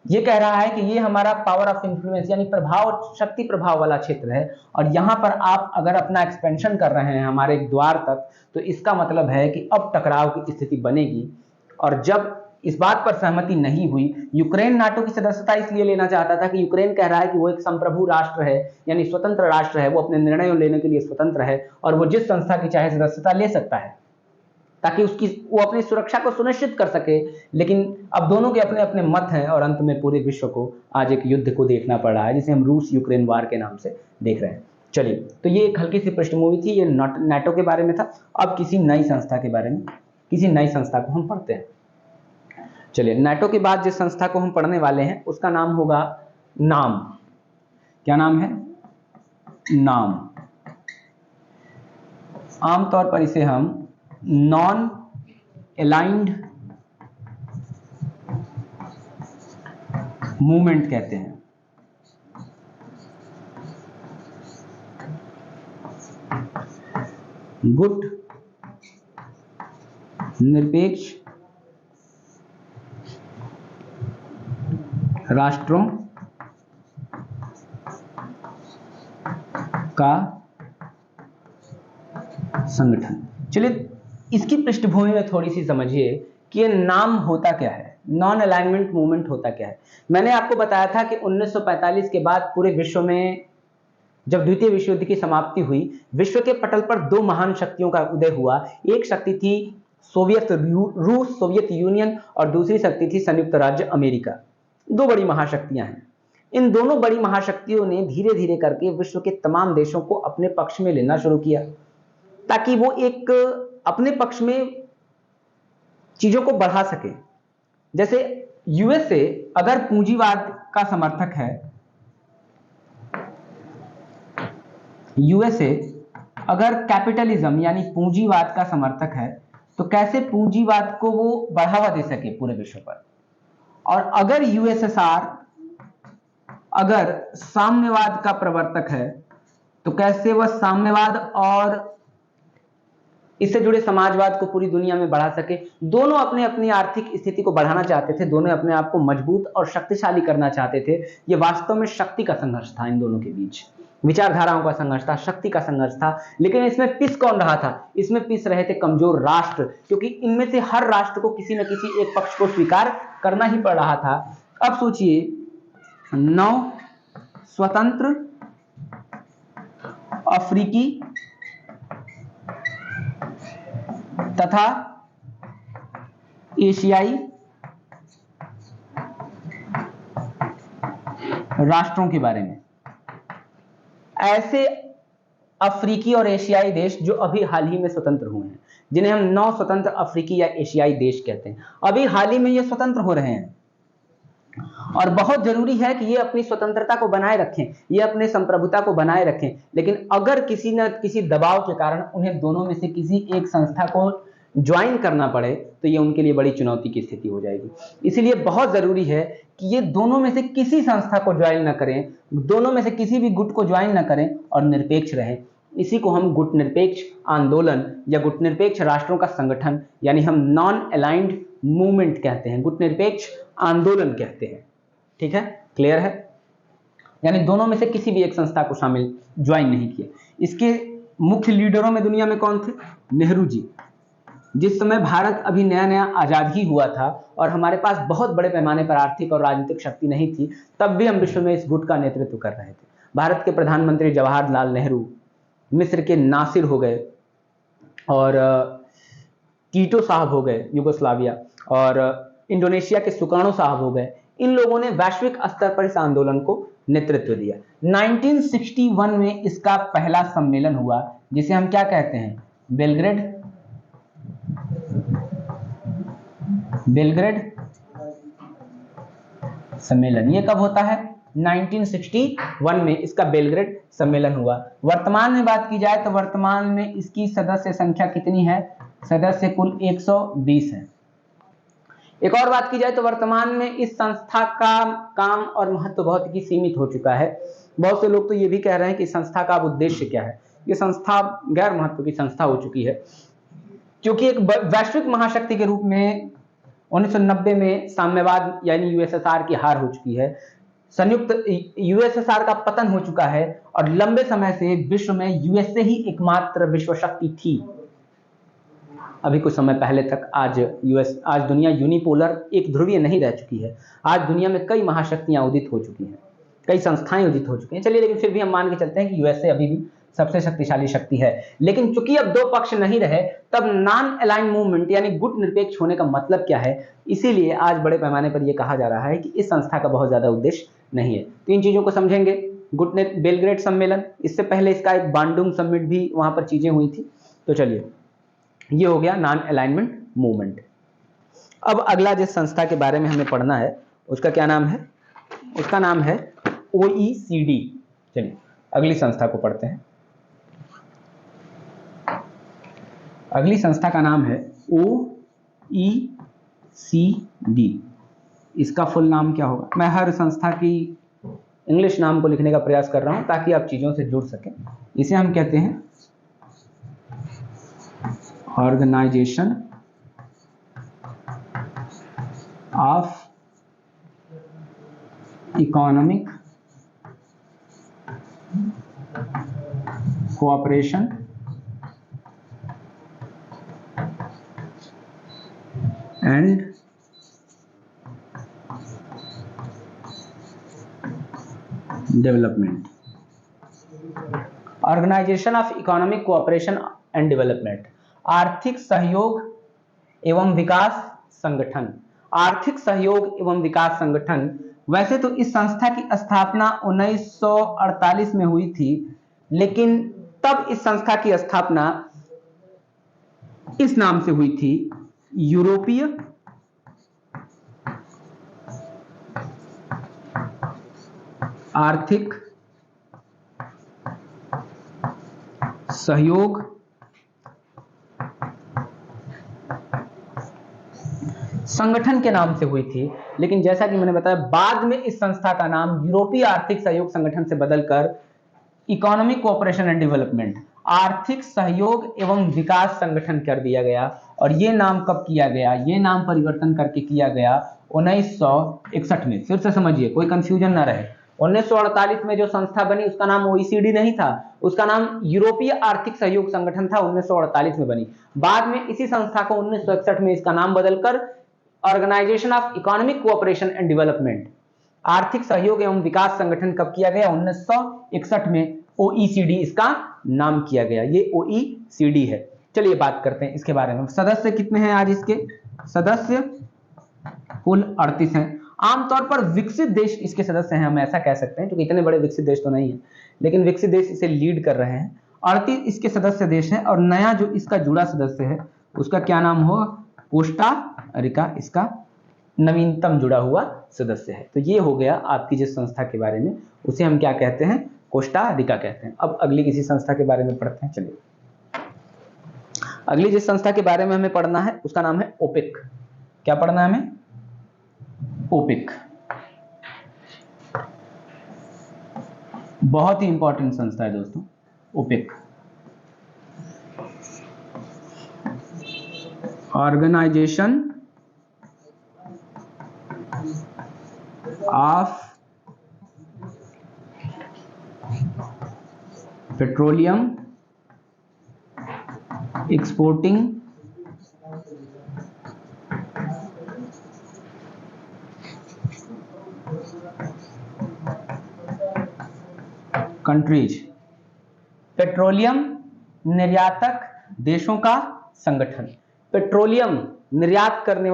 ये कह रहा है कि ये हमारा पावर ऑफ इन्फ्लुएंस यानी प्रभाव, शक्ति प्रभाव वाला क्षेत्र है, और यहाँ पर आप अगर अपना एक्सपेंशन कर रहे हैं हमारे द्वार तक, तो इसका मतलब है कि अब टकराव की स्थिति बनेगी। और जब इस बात पर सहमति नहीं हुई, यूक्रेन नाटो की सदस्यता इसलिए लेना चाहता था कि यूक्रेन कह रहा है कि वो एक संप्रभु राष्ट्र है, यानी स्वतंत्र राष्ट्र है, वो अपने निर्णयों लेने के लिए स्वतंत्र है, और वो जिस संस्था की चाहे सदस्यता ले सकता है, ताकि वो अपनी सुरक्षा को सुनिश्चित कर सके। लेकिन अब दोनों के अपने अपने मत हैं, और अंत में पूरे विश्व को आज एक युद्ध को देखना पड़ रहा है, जिसे हम रूस यूक्रेन वार के नाम से देख रहे हैं। चलिए, तो ये एक हल्की सी पृष्ठभूमि थी, ये नाटो के बारे में था। अब किसी नई संस्था के बारे में, किसी नई संस्था को हम पढ़ते हैं। चलिए, नाटो के बाद जिस संस्था को हम पढ़ने वाले हैं उसका नाम होगा नाम। क्या नाम है? नाम। आमतौर पर इसे हम नॉन अलाइंड मूवमेंट कहते हैं। गुट निरपेक्ष राष्ट्रों का संगठन। चलिए, इसकी पृष्ठभूमि में थोड़ी सी समझिए कि ये नाम होता क्या है, नॉन अलाइनमेंट मूवमेंट होता क्या है। मैंने आपको बताया था कि 1945 के बाद पूरे विश्व में जब द्वितीय विश्व युद्ध की समाप्ति हुई, विश्व के पटल पर दो महान शक्तियों का उदय हुआ। एक शक्ति थी रूस, सोवियत यूनियन, और दूसरी शक्ति थी संयुक्त राज्य अमेरिका। दो बड़ी महाशक्तियां हैं। इन दोनों बड़ी महाशक्तियों ने धीरे धीरे करके विश्व के तमाम देशों को अपने पक्ष में लेना शुरू किया, ताकि वो एक अपने पक्ष में चीजों को बढ़ा सके। जैसे यूएसए अगर पूंजीवाद का समर्थक है, यूएसए अगर कैपिटलिज्म यानी पूंजीवाद का समर्थक है, तो कैसे पूंजीवाद को वो बढ़ावा दे सके पूरे विश्व पर। और अगर यूएसएसआर अगर साम्यवाद का प्रवर्तक है, तो कैसे वह साम्यवाद और इससे जुड़े समाजवाद को पूरी दुनिया में बढ़ा सके। दोनों अपने अपनी आर्थिक स्थिति को बढ़ाना चाहते थे, दोनों अपने आप को मजबूत और शक्तिशाली करना चाहते थे। ये वास्तव में शक्ति का संघर्ष था, इन दोनों के बीच विचारधाराओं का संघर्ष था, शक्ति का संघर्ष था। लेकिन इसमें पिस कौन रहा था? इसमें पिस रहे थे कमजोर राष्ट्र, क्योंकि इनमें से हर राष्ट्र को किसी न किसी एक पक्ष को स्वीकार करना ही पड़ रहा था। अब सोचिए, 9 स्वतंत्र अफ्रीकी तथा एशियाई राष्ट्रों के बारे में। ऐसे अफ्रीकी और एशियाई देश जो अभी हाल ही में स्वतंत्र हुए हैं, जिन्हें हम 9 स्वतंत्र अफ्रीकी या एशियाई देश कहते हैं, अभी हाल ही में ये स्वतंत्र हो रहे हैं। और बहुत जरूरी है कि ये अपनी स्वतंत्रता को बनाए रखें, ये अपने संप्रभुता को बनाए रखें। लेकिन अगर किसी न किसी दबाव के कारण उन्हें दोनों में से किसी एक संस्था को ज्वाइन करना पड़े, तो ये उनके लिए बड़ी चुनौती की स्थिति हो जाएगी। इसीलिए बहुत जरूरी है कि ये दोनों में से किसी संस्था को ज्वाइन न करें, दोनों में से किसी भी गुट को ज्वाइन न करें, और निरपेक्ष रहें। इसी को हम गुट निरपेक्ष आंदोलन या गुट निरपेक्ष राष्ट्रों का संगठन यानी हम नॉन अलाइंड मूवमेंट कहते हैं, गुट निरपेक्ष आंदोलन कहते हैं। ठीक है, क्लियर है? यानी दोनों में से किसी भी एक संस्था को शामिल ज्वाइन नहीं किया। इसके मुख्य लीडरों में दुनिया में कौन थे? नेहरू जी। जिस समय भारत अभी नया नया आजाद ही हुआ था और हमारे पास बहुत बड़े पैमाने पर आर्थिक और राजनीतिक शक्ति नहीं थी, तब भी हम विश्व में इस गुट का नेतृत्व कर रहे थे। भारत के प्रधानमंत्री जवाहरलाल नेहरू मिस्र के नासिर हो गए, और टीटो साहब हो गए युगोस्लाविया, और इंडोनेशिया के सुकार्नो साहब हो गए। इन लोगों ने वैश्विक स्तर पर इस आंदोलन को नेतृत्व दिया। 1961 में इसका पहला सम्मेलन हुआ, जिसे हम क्या कहते हैं, बेलग्रेड सम्मेलन। ये कब होता है, 1961 में इसका बेलग्रेड सम्मेलन हुआ। वर्तमान में बात की जाए तो वर्तमान में इसकी सदस्य संख्या कितनी है, सदस्य कुल 120 है। एक और बात की जाए तो वर्तमान में इस संस्था का काम और महत्व बहुत ही सीमित हो चुका है। बहुत से लोग तो ये भी कह रहे हैं कि संस्था का उद्देश्य क्या है। ये संस्था गैर महत्व की संस्था हो चुकी है, क्योंकि एक वैश्विक महाशक्ति के रूप में 1990 में साम्यवाद यानी यूएसएसआर की हार हो चुकी है, संयुक्त यूएसएसआर का पतन हो चुका है, और लंबे समय से विश्व में यूएसए ही एकमात्र विश्व शक्ति थी। अभी कुछ समय पहले तक आज दुनिया यूनिपोलर, एक ध्रुवीय नहीं रह चुकी है। आज दुनिया में कई महाशक्तियां उदित हो चुकी हैं, कई संस्थाएं उदित हो चुकी हैं। चलिए, लेकिन फिर भी हम मान के चलते हैं कि यूएसए अभी भी सबसे शक्तिशाली शक्ति है। लेकिन चूंकि अब दो पक्ष नहीं रहे, तब नॉन अलाइन मूवमेंट यानी गुट निरपेक्ष होने का मतलब क्या है, इसीलिए आज बड़े पैमाने पर यह कहा जा रहा है कि इस संस्था का बहुत ज्यादा उद्देश्य नहीं है। तो इन चीजों को समझेंगे। बेलग्रेड सम्मेलन, इससे पहले इसका एक बांडुंग समिट भी वहां पर चीजें हुई थी। तो चलिए, ये हो गया नॉन अलाइनमेंट मूवमेंट। अब अगला जिस संस्था के बारे में हमें पढ़ना है उसका क्या नाम है, उसका नाम है OECD। चलिए अगली संस्था को पढ़ते हैं। अगली संस्था का नाम है OECD। इसका फुल नाम क्या होगा? मैं हर संस्था की इंग्लिश नाम को लिखने का प्रयास कर रहा हूं ताकि आप चीजों से जुड़ सकें। इसे हम कहते हैं Organisation of Economic Cooperation and Development. Organisation of Economic Cooperation and Development, आर्थिक सहयोग एवं विकास संगठन। आर्थिक सहयोग एवं विकास संगठन। वैसे तो इस संस्था की स्थापना 1948 में हुई थी, लेकिन तब इस संस्था की स्थापना इस नाम से हुई थी, यूरोपीय आर्थिक सहयोग संगठन के नाम से हुई थी। लेकिन जैसा कि मैंने बताया, बाद में इस संस्था का नाम यूरोपीय आर्थिक सहयोग संगठन से बदलकर इकोनॉमिक कोऑपरेशन एंड डेवलपमेंट, आर्थिक सहयोग एवं विकास संगठन कर दिया गया। और ये नाम कब किया गया? ये नाम परिवर्तन करके किया गया 1961 में। फिर से समझिए, कोई कंफ्यूजन ना रहे। 1948 में जो संस्था बनी उसका नाम OECD नहीं था, उसका नाम यूरोपीय आर्थिक सहयोग संगठन था। 1948 में बनी। बाद में इसी संस्था को 1961 में इसका नाम बदलकर Organisation of Economic Cooperation and Development, आर्थिक सहयोग एवं विकास संगठन कब किया गया? 1961 में OECD इसका नाम किया गया। ये OECD है। चलिए बात करते हैं इसके बारे में। सदस्य कितने हैं आज इसके? सदस्य कुल 38 हैं। आमतौर पर विकसित देश इसके सदस्य हैं, हम ऐसा कह सकते हैं, क्योंकि इतने बड़े विकसित देश तो नहीं है, लेकिन विकसित देश इसे लीड कर रहे हैं। 38 इसके सदस्य देश हैं। और नया जो इसका जुड़ा सदस्य है उसका क्या नाम होगा? कोस्टा रिका इसका नवीनतम जुड़ा हुआ सदस्य है। तो ये हो गया आपकी जिस संस्था के बारे में, उसे हम क्या कहते हैं? कोस्टा रिका कहते हैं। अब अगली किसी संस्था के बारे में पढ़ते हैं। चलिए, अगली जिस संस्था के बारे में हमें पढ़ना है उसका नाम है ओपेक। क्या पढ़ना है हमें? ओपेक। बहुत ही इंपॉर्टेंट संस्था है दोस्तों, OPEC. Organisation of Petroleum Exporting Countries. पेट्रोलियम निर्यातक देशों का संगठन। पेट्रोलियम निर्यात करने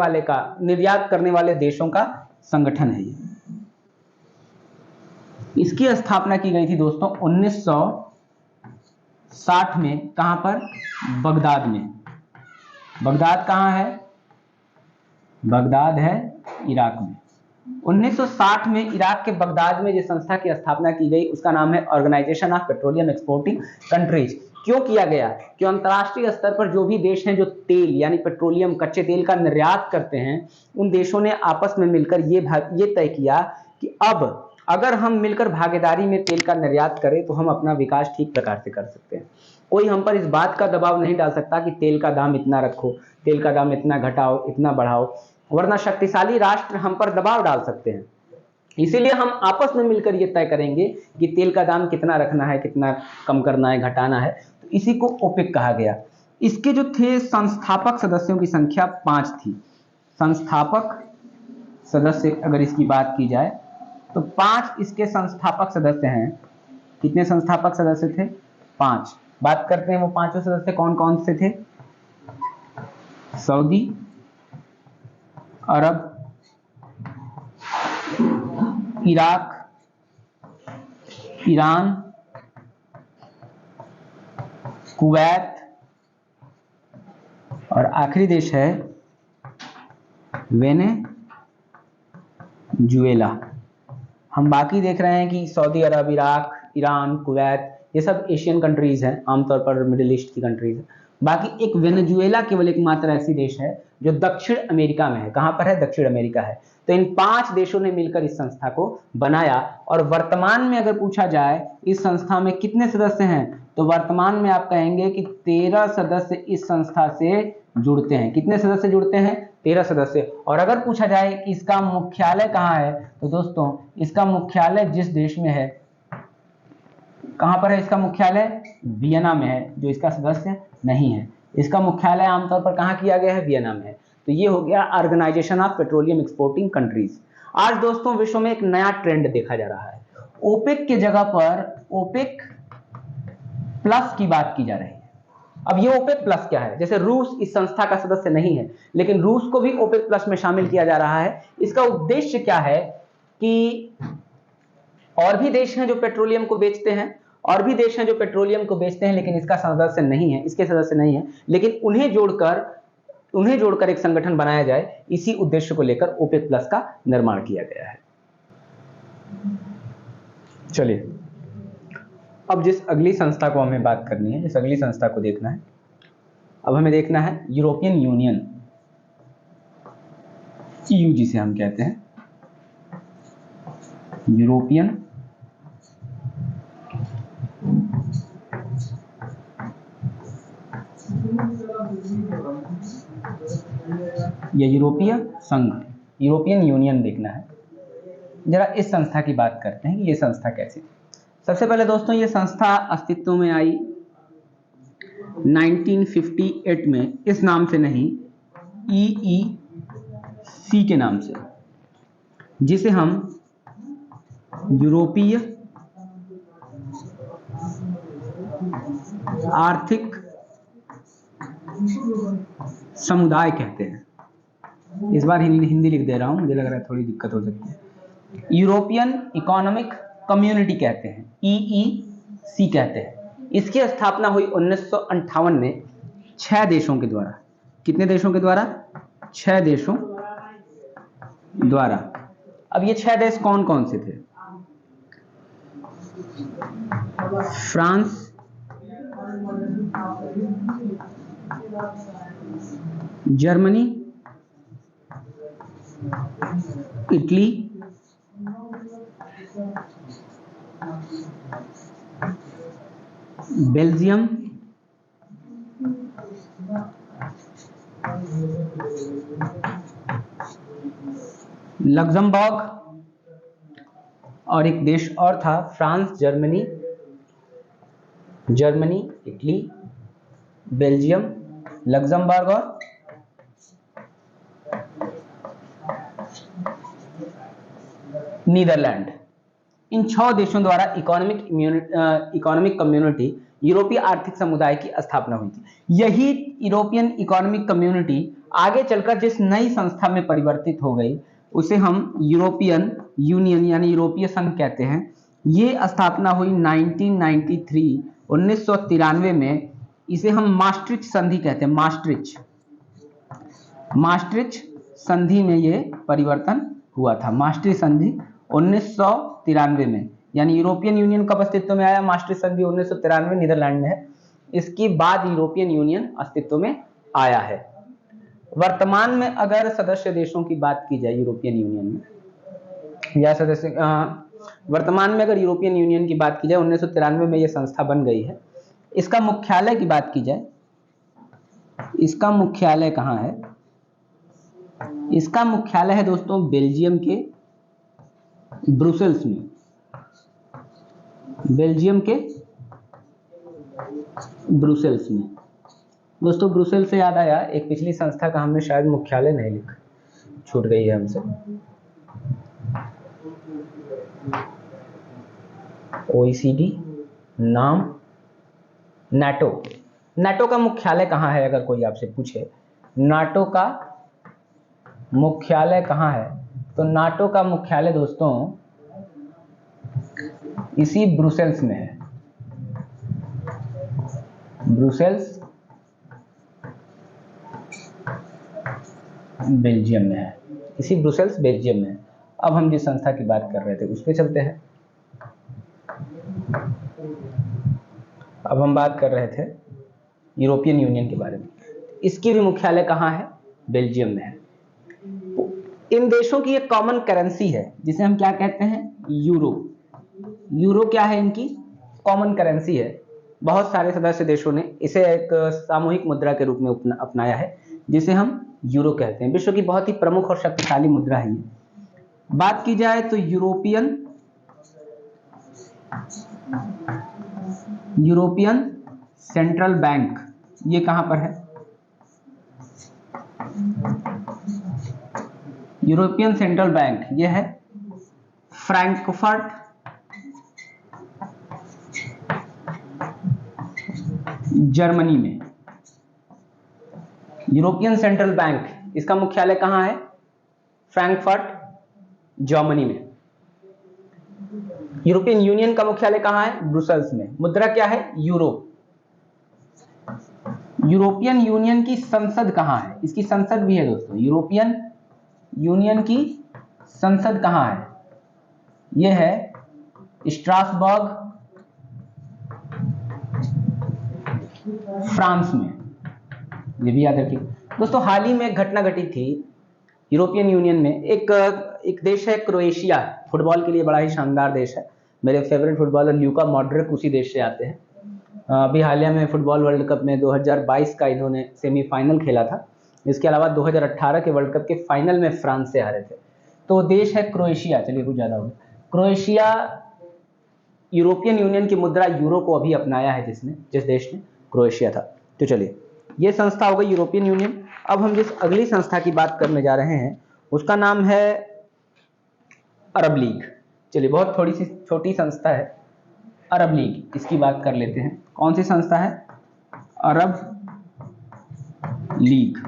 वाले देशों का संगठन है ये। इसकी स्थापना की गई थी दोस्तों 1960 में। कहां पर? बगदाद में। बगदाद कहां है? बगदाद है इराक में। 1960 में इराक के बगदाद में जिस संस्था की स्थापना की गई उसका नाम है Organisation of Petroleum Exporting Countries. क्यों किया गया? क्यों अंतर्राष्ट्रीय स्तर पर जो भी देश हैं जो तेल यानी पेट्रोलियम कच्चे तेल का निर्यात करते हैं, उन देशों ने आपस में मिलकर ये तय किया कि अब अगर हम मिलकर भागीदारी में तेल का निर्यात करें तो हम अपना विकास ठीक प्रकार से कर सकते हैं। कोई हम पर इस बात का दबाव नहीं डाल सकता कि तेल का दाम इतना रखो, तेल का दाम इतना घटाओ, इतना बढ़ाओ, वरना शक्तिशाली राष्ट्र हम पर दबाव डाल सकते हैं। इसीलिए हम आपस में मिलकर ये तय करेंगे कि तेल का दाम कितना रखना है, कितना कम करना है, घटाना है। तो इसी को ओपेक कहा गया। इसके जो थे संस्थापक सदस्यों की संख्या 5 थी। संस्थापक सदस्य अगर इसकी बात की जाए तो 5 इसके संस्थापक सदस्य हैं। कितने संस्थापक सदस्य थे? 5। बात करते हैं वो पांचों सदस्य कौन कौन से थे। सऊदी अरब, इराक, ईरान, कुवैत और आखिरी देश है वेनेजुएला। हम बाकी देख रहे हैं कि सऊदी अरब, इराक, ईरान, कुवैत ये सब एशियन कंट्रीज हैं, आमतौर पर मिडिल ईस्ट की कंट्रीज हैं। बाकी एक वेनेजुएला केवल एकमात्र ऐसी देश है जो दक्षिण अमेरिका में है। कहां पर है? दक्षिण अमेरिका है। तो इन 5 देशों ने मिलकर इस संस्था को बनाया। और वर्तमान में अगर पूछा जाए इस संस्था में कितने सदस्य हैं, तो वर्तमान में आप कहेंगे कि 13 सदस्य इस संस्था से जुड़ते हैं। कितने सदस्य जुड़ते हैं? 13 सदस्य। और अगर पूछा जाए कि इसका मुख्यालय कहाँ है, तो दोस्तों इसका मुख्यालय जिस देश में है, कहां पर है इसका मुख्यालय? वियना में है, जो इसका सदस्य नहीं है। इसका मुख्यालय आमतौर पर कहां किया गया है? वियना में है। तो ये हो गया Organisation of Petroleum Exporting Countries. आज दोस्तों विश्व में एक नया ट्रेंड देखा जा रहा है। ओपेक के जगह पर ओपेक प्लस की बात की जा रही है। अब ये ओपेक प्लस क्या है? जैसे रूस इस संस्था का सदस्य नहीं है, लेकिन रूस को भी ओपेक प्लस में शामिल किया जा रहा है। इसका उद्देश्य क्या है कि और भी देश हैं जो पेट्रोलियम को बेचते हैं, और भी देश हैं जो पेट्रोलियम को बेचते हैं, लेकिन इसका सदस्य नहीं है, इसके सदस्य नहीं है, लेकिन उन्हें जोड़कर एक संगठन बनाया जाए, इसी उद्देश्य को लेकर ओपेक प्लस का निर्माण किया गया है। चलिए अब जिस अगली संस्था को हमें बात करनी है, जिस अगली संस्था को देखना है, अब हमें देखना है यूरोपियन यूनियन, ईयू जिसे हम कहते हैं, यूरोपियन या यूरोपीय संघ, यूरोपियन यूनियन देखना है। जरा इस संस्था की बात करते हैं कि ये संस्था कैसी। सबसे पहले दोस्तों ये संस्था अस्तित्व में आई 1958 में, इस नाम से नहीं, EEC के नाम से, जिसे हम यूरोपीय आर्थिक समुदाय कहते हैं। इस बार हिंदी लिख दे रहा हूं, मुझे लग रहा है थोड़ी दिक्कत हो सकती है। यूरोपियन इकोनॉमिक कम्युनिटी कहते हैं, EEC कहते हैं। इसकी स्थापना हुई 1958 में 6 देशों के द्वारा। कितने देशों के द्वारा? 6 देशों द्वारा। अब ये 6 देश कौन कौन से थे? France, Germany, Italy, Belgium, Luxembourg और एक देश और था, France, Germany, Italy, Belgium, Luxembourg और नीदरलैंड। इन 6 देशों द्वारा इकोनॉमिक कम्युनिटी यूरोपीय आर्थिक समुदाय की स्थापना हुई थी। यही यूरोपियन इकोनॉमिक कम्युनिटी आगे चलकर जिस नई संस्था में परिवर्तित हो गई उसे हम यूरोपियन यूनियन यानी यूरोपीय संघ कहते हैं। ये स्थापना हुई 1993 में। इसे हम मास्ट्रिच संधि कहते हैं। मास्ट्रिच संधि में ये परिवर्तन हुआ था। मास्ट्रिच संधि 1993 में, यानी यूरोपियन यूनियन कब अस्तित्व में आया? मास्ट्रिच संधि 1993 नीदरलैंड में है। इसके बाद यूरोपियन यूनियन अस्तित्व में आया है। वर्तमान में अगर सदस्य देशों की बात की जाए यूरोपियन यूनियन में, या वर्तमान में अगर यूरोपियन यूनियन की बात की जाए, 1993 में यह संस्था बन गई है। इसका मुख्यालय की बात की जाए, इसका मुख्यालय कहाँ है? इसका मुख्यालय है दोस्तों बेल्जियम के ब्रुसेल्स में। बेल्जियम के ब्रुसेल्स में। दोस्तों ब्रुसेल्स से याद आया, एक पिछली संस्था का हमने शायद मुख्यालय नहीं लिखा, छूट गई है हमसे। OECD नाम नाटो। नाटो का मुख्यालय कहाँ है? अगर कोई आपसे पूछे नाटो का मुख्यालय कहाँ है, तो नाटो का मुख्यालय दोस्तों इसी ब्रुसेल्स में है। ब्रुसेल्स बेल्जियम में है। इसी ब्रुसेल्स बेल्जियम में है। अब हम जिस संस्था की बात कर रहे थे उस पर चलते हैं। अब हम बात कर रहे थे यूरोपियन यूनियन के बारे में। इसकी भी मुख्यालय कहाँ है? बेल्जियम में है। इन देशों की एक कॉमन करेंसी है जिसे हम क्या कहते हैं? यूरो। यूरो क्या है? इनकी कॉमन करेंसी है। बहुत सारे सदस्य देशों ने इसे एक सामूहिक मुद्रा के रूप में अपनाया है, जिसे हम यूरो कहते हैं। विश्व की बहुत ही प्रमुख और शक्तिशाली मुद्रा है ये। बात की जाए तो यूरोपियन सेंट्रल बैंक, ये कहां पर है? यूरोपियन सेंट्रल बैंक ये है फ्रैंकफर्ट जर्मनी में। यूरोपियन सेंट्रल बैंक, इसका मुख्यालय कहां है? फ्रैंकफर्ट जर्मनी में। यूरोपियन यूनियन का मुख्यालय कहां है? ब्रुसेल्स में। मुद्रा क्या है? यूरो। यूरोपियन यूनियन की संसद कहां है? इसकी संसद भी है दोस्तों। यूरोपियन यूनियन की संसद कहां है? यह है स्ट्रासबर्ग फ्रांस में। ये भी याद रखिए दोस्तों। हाल ही में एक घटना घटी थी यूरोपियन यूनियन में। एक देश है क्रोएशिया, फुटबॉल के लिए बड़ा ही शानदार देश है। मेरे फेवरेट फुटबॉलर ल्यूका मॉड्रिक उसी देश से आते हैं। अभी हालिया में फुटबॉल वर्ल्ड कप में 2022 का इन्होंने सेमीफाइनल खेला था। इसके अलावा 2018 के वर्ल्ड कप के फाइनल में फ्रांस से हारे थे। तो देश है क्रोएशिया। चलिए कुछ ज़्यादा हो, क्रोएशिया यूरोपियन यूनियन की मुद्रा यूरो को अभी अपनाया है जिस देश ने, क्रोएशिया था। तो चलिए ये संस्था हो गई यूरोपियन यूनियन। अब हम जिस अगली संस्था की बात करने जा रहे हैं उसका नाम है अरब लीग। चलिए बहुत थोड़ी सी छोटी संस्था है अरब लीग, इसकी बात कर लेते हैं। कौन सी संस्था है? अरब लीग।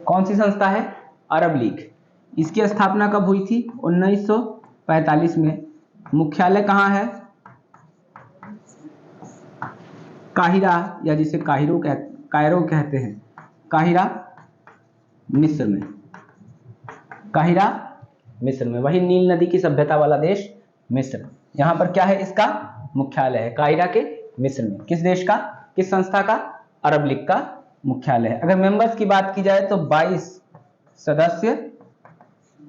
कौन सी संस्था है? अरब लीग। इसकी स्थापना कब हुई थी? 1945 में। मुख्यालय कहाँ है? काहिरा, या जिसे कायरो कहते हैं, काहिरा मिस्र में। काहिरा मिस्र में, वही नील नदी की सभ्यता वाला देश मिस्र। यहाँ पर क्या है? इसका मुख्यालय है काहिरा के मिस्र में। किस देश का, किस संस्था का? अरब लीग का मुख्यालय है। अगर मेंबर्स की बात की जाए तो 22 सदस्य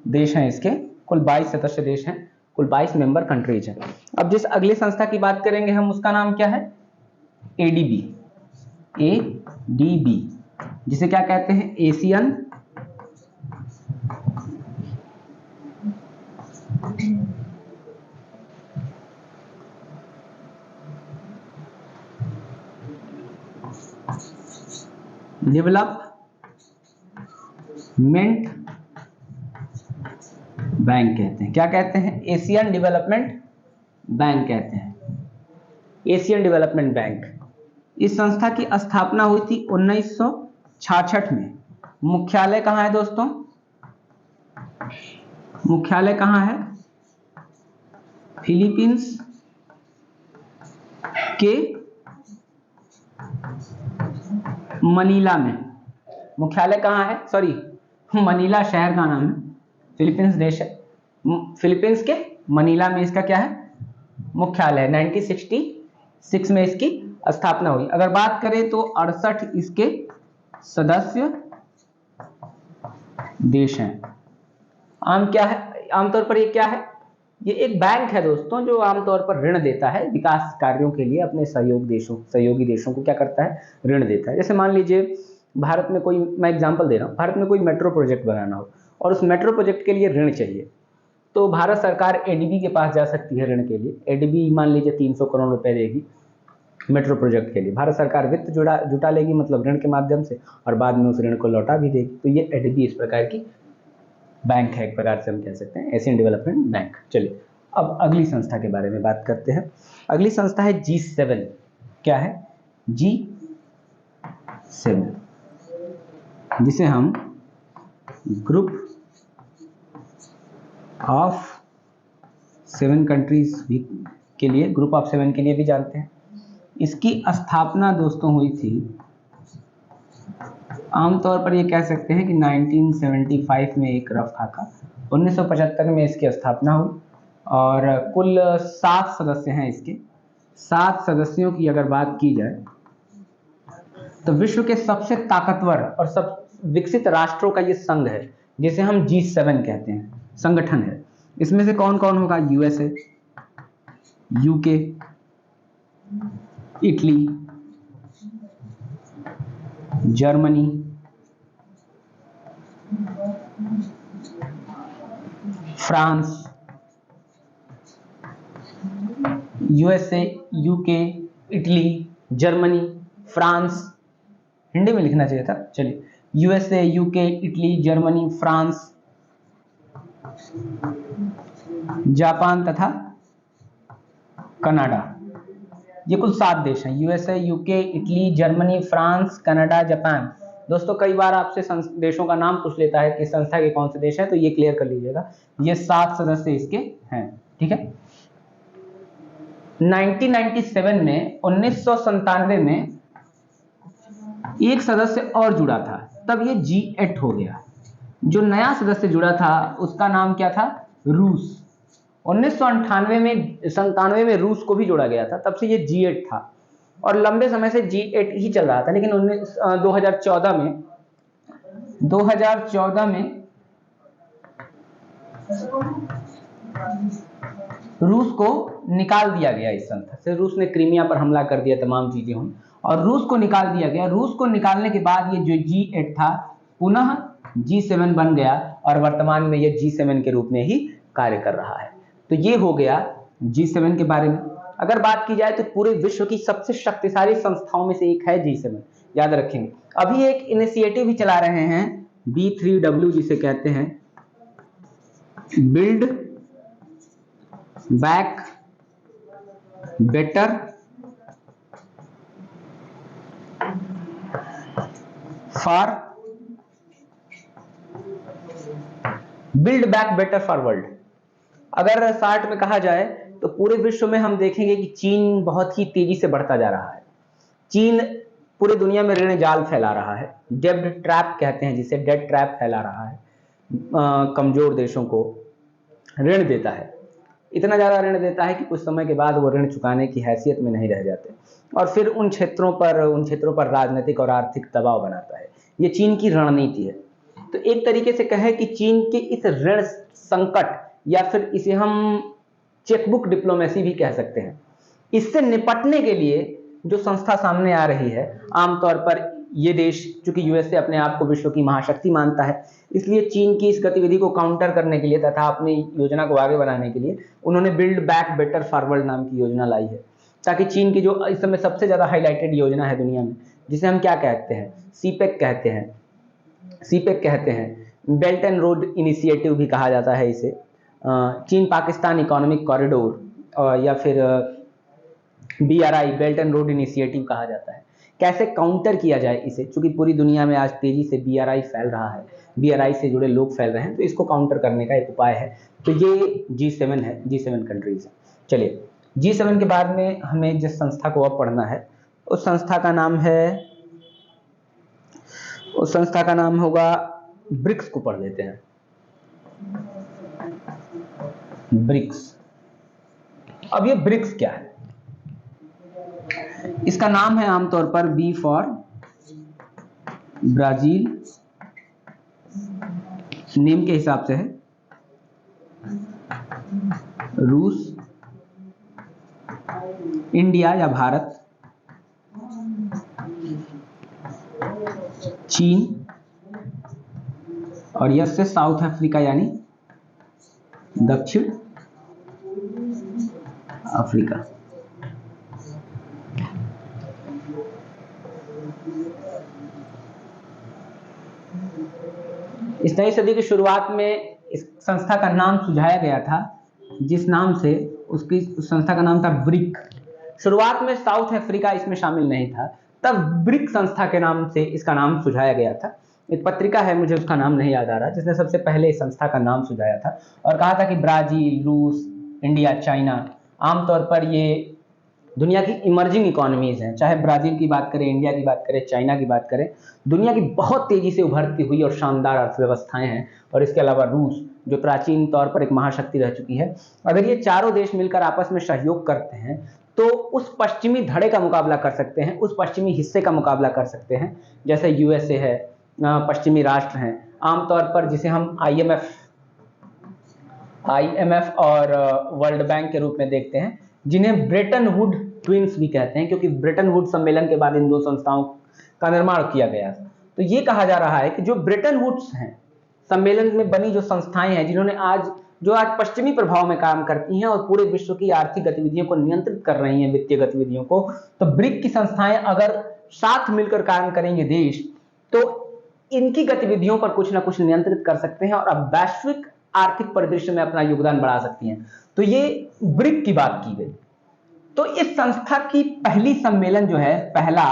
देश हैं इसके। कुल 22 सदस्य देश हैं, कुल 22 मेंबर कंट्रीज हैं। अब जिस अगली संस्था की बात करेंगे हम, उसका नाम क्या है? एडीबी। एडीबी जिसे क्या कहते हैं? एशियन डेवलपमेंट बैंक कहते हैं। क्या कहते हैं? एशियन डेवलपमेंट बैंक कहते हैं। Asian development bank. इस संस्था की स्थापना हुई थी 1966 में। मुख्यालय कहाँ है दोस्तों? मुख्यालय कहाँ है? फिलीपींस के मनीला में। मुख्यालय कहाँ है? सॉरी, मनीला शहर का नाम है, फिलीपींस देश है। फिलीपींस के मनीला में इसका क्या है? मुख्यालय। 1966 में इसकी स्थापना हुई। अगर बात करें तो 68 इसके सदस्य देश हैं। आमतौर पर ये क्या है? ये एक बैंक है दोस्तों, जो आमतौर पर ऋण देता है विकास कार्यों के लिए। अपने सहयोगी देशों को क्या करता है? ऋण देता है। जैसे मान लीजिए भारत में कोई, मैं एग्जांपल दे रहा हूँ, भारत में कोई मेट्रो प्रोजेक्ट बनाना हो और उस मेट्रो प्रोजेक्ट के लिए ऋण चाहिए, तो भारत सरकार एडीबी के पास जा सकती है ऋण के लिए। एडीबी मान लीजिए 300 करोड़ रुपए देगी मेट्रो प्रोजेक्ट के लिए। भारत सरकार वित्त जुटा लेगी, मतलब ऋण के माध्यम से, और बाद में उस ऋण को लौटा भी देगी। तो ये एडीबी इस प्रकार की बैंक है, एक प्रकार से हम कह सकते हैं, एशियन डेवलपमेंट बैंक। चलिए अब अगली संस्था के बारे में बात करते हैं। अगली संस्था है G7। क्या है? G7, जिसे हम ग्रुप ऑफ 7 कंट्रीज भी के लिए, ग्रुप ऑफ 7 के लिए भी जानते हैं। इसकी स्थापना दोस्तों हुई थी, आमतौर पर ये कह सकते हैं कि 1975 में एक रफ खाका, 1975 में इसकी स्थापना हुई और कुल 7 सदस्य हैं इसके। 7 सदस्यों की अगर बात की जाए तो विश्व के सबसे ताकतवर और सब विकसित राष्ट्रों का ये संघ है, जिसे हम G7 कहते हैं, संगठन है। इसमें से कौन कौन होगा? USA, UK, Italy, Germany, France, USA, UK, Italy, Germany, France. Hindi में लिखना चाहिए था। चलिए, USA, UK, Italy, Germany, France, Japan तथा कनाडा। ये कुल 7 देश हैं। USA, UK, Italy, Germany, France, Canada, Japan. दोस्तों कई बार आपसे देशों का नाम पूछ लेता है कि संस्था के कौन से देश हैं, तो ये क्लियर कर लीजिएगा, ये 7 सदस्य इसके हैं। ठीक है। 1997 में 1997 में एक सदस्य और जुड़ा था, तब ये G8 हो गया। जो नया सदस्य जुड़ा था उसका नाम क्या था? रूस। 1997 में रूस को भी जोड़ा गया था, तब से ये G8 था और लंबे समय से G8 ही चल रहा था। लेकिन 2014 में रूस को निकाल दिया गया इस संस्था से। रूस ने क्रीमिया पर हमला कर दिया, तमाम चीजें हुई और रूस को निकाल दिया गया। रूस को निकालने के बाद ये जो G8 था पुनः G7 बन गया और वर्तमान में ये G7 के रूप में ही कार्य कर रहा है। तो ये हो गया G7 के बारे में। अगर बात की जाए तो पूरे विश्व की सबसे शक्तिशाली संस्थाओं में से एक है G7, याद रखेंगे। अभी एक इनिशिएटिव भी चला रहे हैं B3W, जिसे कहते हैं build back better for world. अगर शार्ट में कहा जाए तो पूरे विश्व में हम देखेंगे कि चीन बहुत ही तेजी से बढ़ता जा रहा है। चीन पूरे दुनिया में ऋण जाल फैला रहा है, डेब्ट ट्रैप कहते हैं जिसे, डेट ट्रैप फैला रहा है। कमजोर देशों को ऋण देता है, इतना ज्यादा ऋण देता है कि कुछ समय के बाद वो ऋण चुकाने की हैसियत में नहीं रह जाते और फिर उन क्षेत्रों पर राजनीतिक और आर्थिक दबाव बनाता है। ये चीन की रणनीति है। तो एक तरीके से कहें कि चीन के इस ऋण संकट, या फिर इसे हम चेकबुक डिप्लोमेसी भी कह सकते हैं, इससे निपटने के लिए जो संस्था सामने आ रही है, आमतौर पर ये देश, चूंकि यूएसए अपने आप को विश्व की महाशक्ति मानता है, इसलिए चीन की इस गतिविधि को काउंटर करने के लिए तथा अपनी योजना को आगे बढ़ाने के लिए उन्होंने बिल्ड बैक बेटर फॉरवर्ड नाम की योजना लाई है, ताकि चीन की जो इस समय सबसे ज्यादा हाईलाइटेड योजना है दुनिया में, जिसे हम क्या कहते हैं, सीपेक कहते हैं, बेल्ट एंड रोड इनिशिएटिव भी कहा जाता है इसे, चीन पाकिस्तान इकोनॉमिक कॉरिडोर, या फिर BRI belt and road initiative कहा जाता है। कैसे काउंटर किया जाए इसे, क्योंकि पूरी दुनिया में आज तेजी से BRI फैल रहा है, BRI से जुड़े लोग फैल रहे हैं, तो इसको काउंटर करने का एक उपाय है। तो ये G7 है, G7 कंट्रीज है। चलिए, G7 के बाद में हमें जिस संस्था को अब पढ़ना है उस संस्था का नाम होगा ब्रिक्स को पढ़ लेते हैं। ब्रिक्स। अब ये ब्रिक्स क्या है? इसका नाम है आमतौर पर B फॉर ब्राजील, नेम के हिसाब से है, रूस, इंडिया या भारत, चीन, और यस से साउथ अफ्रीका यानी दक्षिण अफ्रीका। इस नई सदी की शुरुआत में इस संस्था का नाम सुझाया गया था, जिस नाम से उसकी संस्था का नाम था ब्रिक। शुरुआत में साउथ अफ्रीका इसमें शामिल नहीं था, तब ब्रिक संस्था के नाम से इसका नाम सुझाया गया था। एक पत्रिका है, मुझे उसका नाम नहीं याद आ रहा, जिसने सबसे पहले इस संस्था का नाम सुझाया था और कहा था कि ब्राजील, रूस, इंडिया, चाइना, आमतौर पर ये दुनिया की इमर्जिंग इकोनॉमीज हैं। चाहे ब्राजील की बात करें, इंडिया की बात करें, चाइना की बात करें, दुनिया की बहुत तेजी से उभरती हुई और शानदार अर्थव्यवस्थाएं हैं। और इसके अलावा रूस, जो प्राचीन तौर पर एक महाशक्ति रह चुकी है, अगर ये चारों देश मिलकर आपस में सहयोग करते हैं तो उस पश्चिमी धड़े का मुकाबला कर सकते हैं, उस पश्चिमी हिस्से का मुकाबला कर सकते हैं, जैसे USA है, पश्चिमी राष्ट्र हैं आमतौर पर, जिसे हम IMF और वर्ल्ड बैंक के रूप में देखते हैं, जिन्हें ब्रेटन वुड ट्विंस भी कहते हैं, क्योंकि ब्रेटन वुड सम्मेलन के बाद इन दो संस्थाओं का निर्माण किया गया। तो ये कहा जा रहा है कि जो ब्रेटन वुड्स हैं, सम्मेलन में बनी जो संस्थाएं हैं, जिन्होंने आज पश्चिमी प्रभाव में काम करती हैं और पूरे विश्व की आर्थिक गतिविधियों को नियंत्रित कर रही हैं, वित्तीय गतिविधियों को, तो ब्रिक की संस्थाएं अगर साथ मिलकर काम करेंगे देश, तो इनकी गतिविधियों पर कुछ ना कुछ नियंत्रित कर सकते हैं और अब वैश्विक आर्थिक परिदृश्य में अपना योगदान बढ़ा सकती हैं। तो ये ब्रिक की बात की गई। तो इस संस्था की पहली सम्मेलन जो है, पहला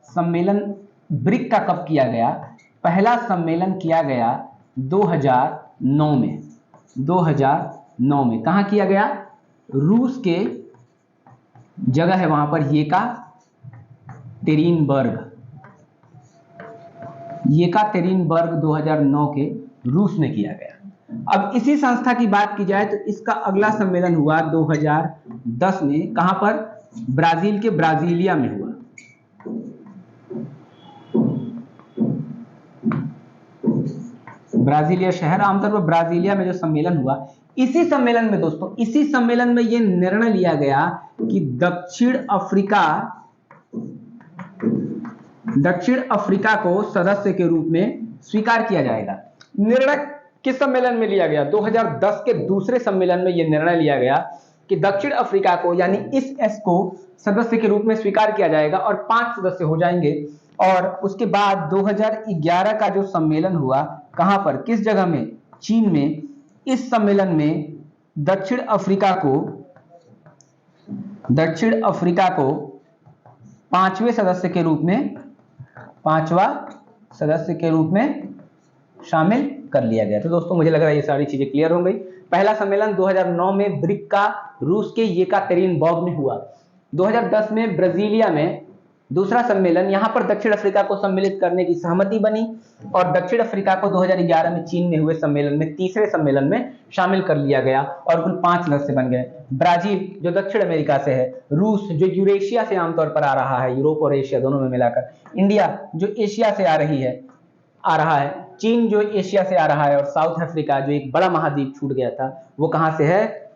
सम्मेलन ब्रिक का कब किया गया? पहला सम्मेलन किया गया 2009 में। 2009 में कहां किया गया? रूस के जगह है वहां पर येकातेरिनबर्ग 2009 के रूस में किया गया। अब इसी संस्था की बात की जाए तो इसका अगला सम्मेलन हुआ 2010 में। कहां पर? ब्राजील के ब्राजीलिया में हुआ। ब्राजीलिया शहर, आमतौर पर ब्राजीलिया में जो सम्मेलन हुआ, इसी सम्मेलन में दोस्तों, इसी सम्मेलन में यह निर्णय लिया गया कि दक्षिण अफ्रीका को सदस्य के रूप में स्वीकार किया जाएगा। निर्णय किस सम्मेलन में लिया गया? 2010 के दूसरे सम्मेलन में यह निर्णय लिया गया कि दक्षिण अफ्रीका को, यानी इस एस को सदस्य के रूप में स्वीकार किया जाएगा और 5 सदस्य हो जाएंगे। और उसके बाद 2011 का जो सम्मेलन हुआ, कहां पर, किस जगह में? चीन में। इस सम्मेलन में दक्षिण अफ्रीका को 5वें सदस्य के रूप में, 5वां सदस्य के रूप में शामिल कर लिया गया। तो दोस्तों मुझे लग रहा है ये सारी चीजें क्लियर हो गई। पहला सम्मेलन 2009 में ब्रिक का रूस के येकातेरिनबर्ग में हुआ। 2010 में ब्राजीलिया में दूसरा सम्मेलन, यहां पर दक्षिण अफ्रीका को सम्मिलित करने की सहमति बनी और दक्षिण अफ्रीका को 2011 में चीन में हुए सम्मेलन में, तीसरे सम्मेलन में शामिल कर लिया गया और कुल 5 सदस्य बन गए। ब्राजील जो दक्षिण अमेरिका से है, रूस जो यूरेशिया से आमतौर पर आ रहा है, यूरोप और एशिया दोनों में मिलाकर, इंडिया जो एशिया से आ रहा है, चीन जो एशिया से आ रहा है, और साउथ अफ्रीका जो एक बड़ा महाद्वीप छूट गया था, वो कहां से है?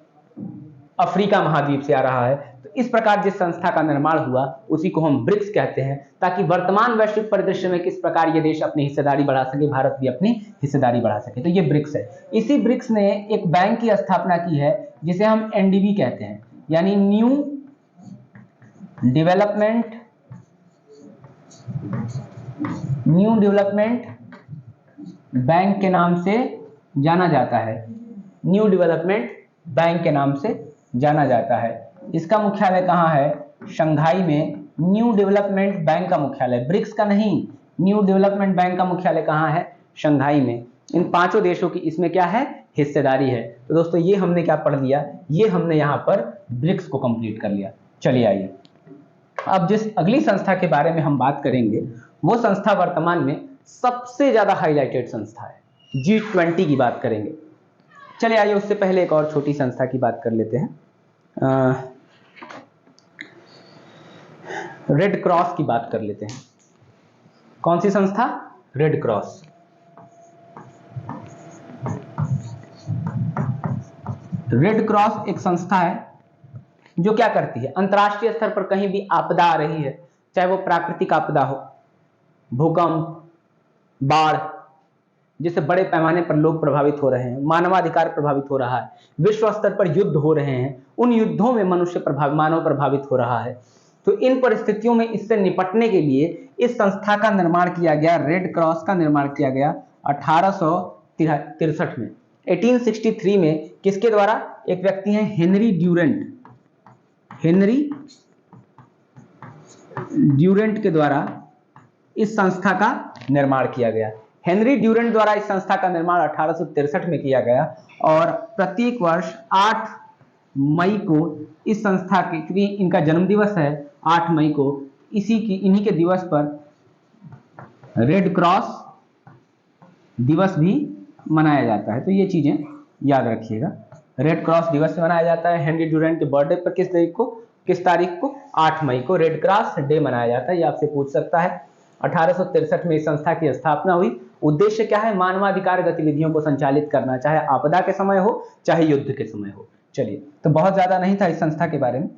अफ्रीका महाद्वीप से आ रहा है। तो इस प्रकार जिस संस्था का निर्माण हुआ उसी को हम ब्रिक्स कहते हैं, ताकि वर्तमान वैश्विक परिदृश्य में किस प्रकार ये देश अपनी हिस्सेदारी बढ़ा सके, भारत भी अपनी हिस्सेदारी बढ़ा सके। तो ये ब्रिक्स है। इसी ब्रिक्स ने एक बैंक की स्थापना की है जिसे हम NDB कहते हैं, यानी न्यू डेवलपमेंट बैंक के नाम से जाना जाता है। न्यू डेवलपमेंट बैंक के नाम से जाना जाता है। इसका मुख्यालय कहाँ है? शंघाई में न्यू डेवलपमेंट बैंक का मुख्यालय, ब्रिक्स का नहीं, न्यू डेवलपमेंट बैंक का मुख्यालय कहाँ है? शंघाई में। इन पांचों देशों की इसमें क्या है? हिस्सेदारी है। तो दोस्तों ये हमने क्या पढ़ लिया? ये हमने यहाँ पर ब्रिक्स को कंप्लीट कर लिया। चलिए आइए अब जिस अगली संस्था के बारे में हम बात करेंगे वो संस्था वर्तमान में सबसे ज्यादा हाईलाइटेड संस्था है, G20 की बात करेंगे। चलिए आइए उससे पहले एक और छोटी संस्था की बात कर लेते हैं, रेड क्रॉस की बात कर लेते हैं। कौन सी संस्था? Red cross. रेड क्रॉस एक संस्था है जो क्या करती है? अंतर्राष्ट्रीय स्तर पर कहीं भी आपदा आ रही है, चाहे वो प्राकृतिक आपदा हो, भूकंप, बाढ़, जिससे बड़े पैमाने पर लोग प्रभावित हो रहे हैं, मानवाधिकार प्रभावित हो रहा है, विश्व स्तर पर युद्ध हो रहे हैं, उन युद्धों में मानव प्रभावित हो रहा है, तो इन परिस्थितियों में इससे निपटने के लिए इस संस्था का निर्माण किया गया, रेड क्रॉस का निर्माण किया गया 1863 में। 1863 में किसके द्वारा? एक व्यक्ति हैं हेनरी ड्यूरेंट के द्वारा इस संस्था का निर्माण किया गया। हेनरी ड्यूरेंट द्वारा इस संस्था का निर्माण 1863 में किया गया और प्रत्येक वर्ष 8 मई को इस संस्था के, क्योंकि इनका जन्म दिवस है 8 मई को, इन्हीं के दिवस पर रेड क्रॉस दिवस भी मनाया जाता है। तो ये चीजें याद रखिएगा, रेड क्रॉस दिवस मनाया जाता है। हेनरी ड्यूरेंट के बर्थडे पर किस तारीख को? 8 मई को रेड क्रॉस डे मनाया जाता है। ये आपसे पूछ सकता है। 1863 में इस संस्था की स्थापना हुई। उद्देश्य क्या है? मानवाधिकार गतिविधियों को संचालित करना, चाहे आपदा के समय हो चाहे युद्ध के समय हो। चलिए, तो बहुत ज्यादा नहीं था इस संस्था के बारे में।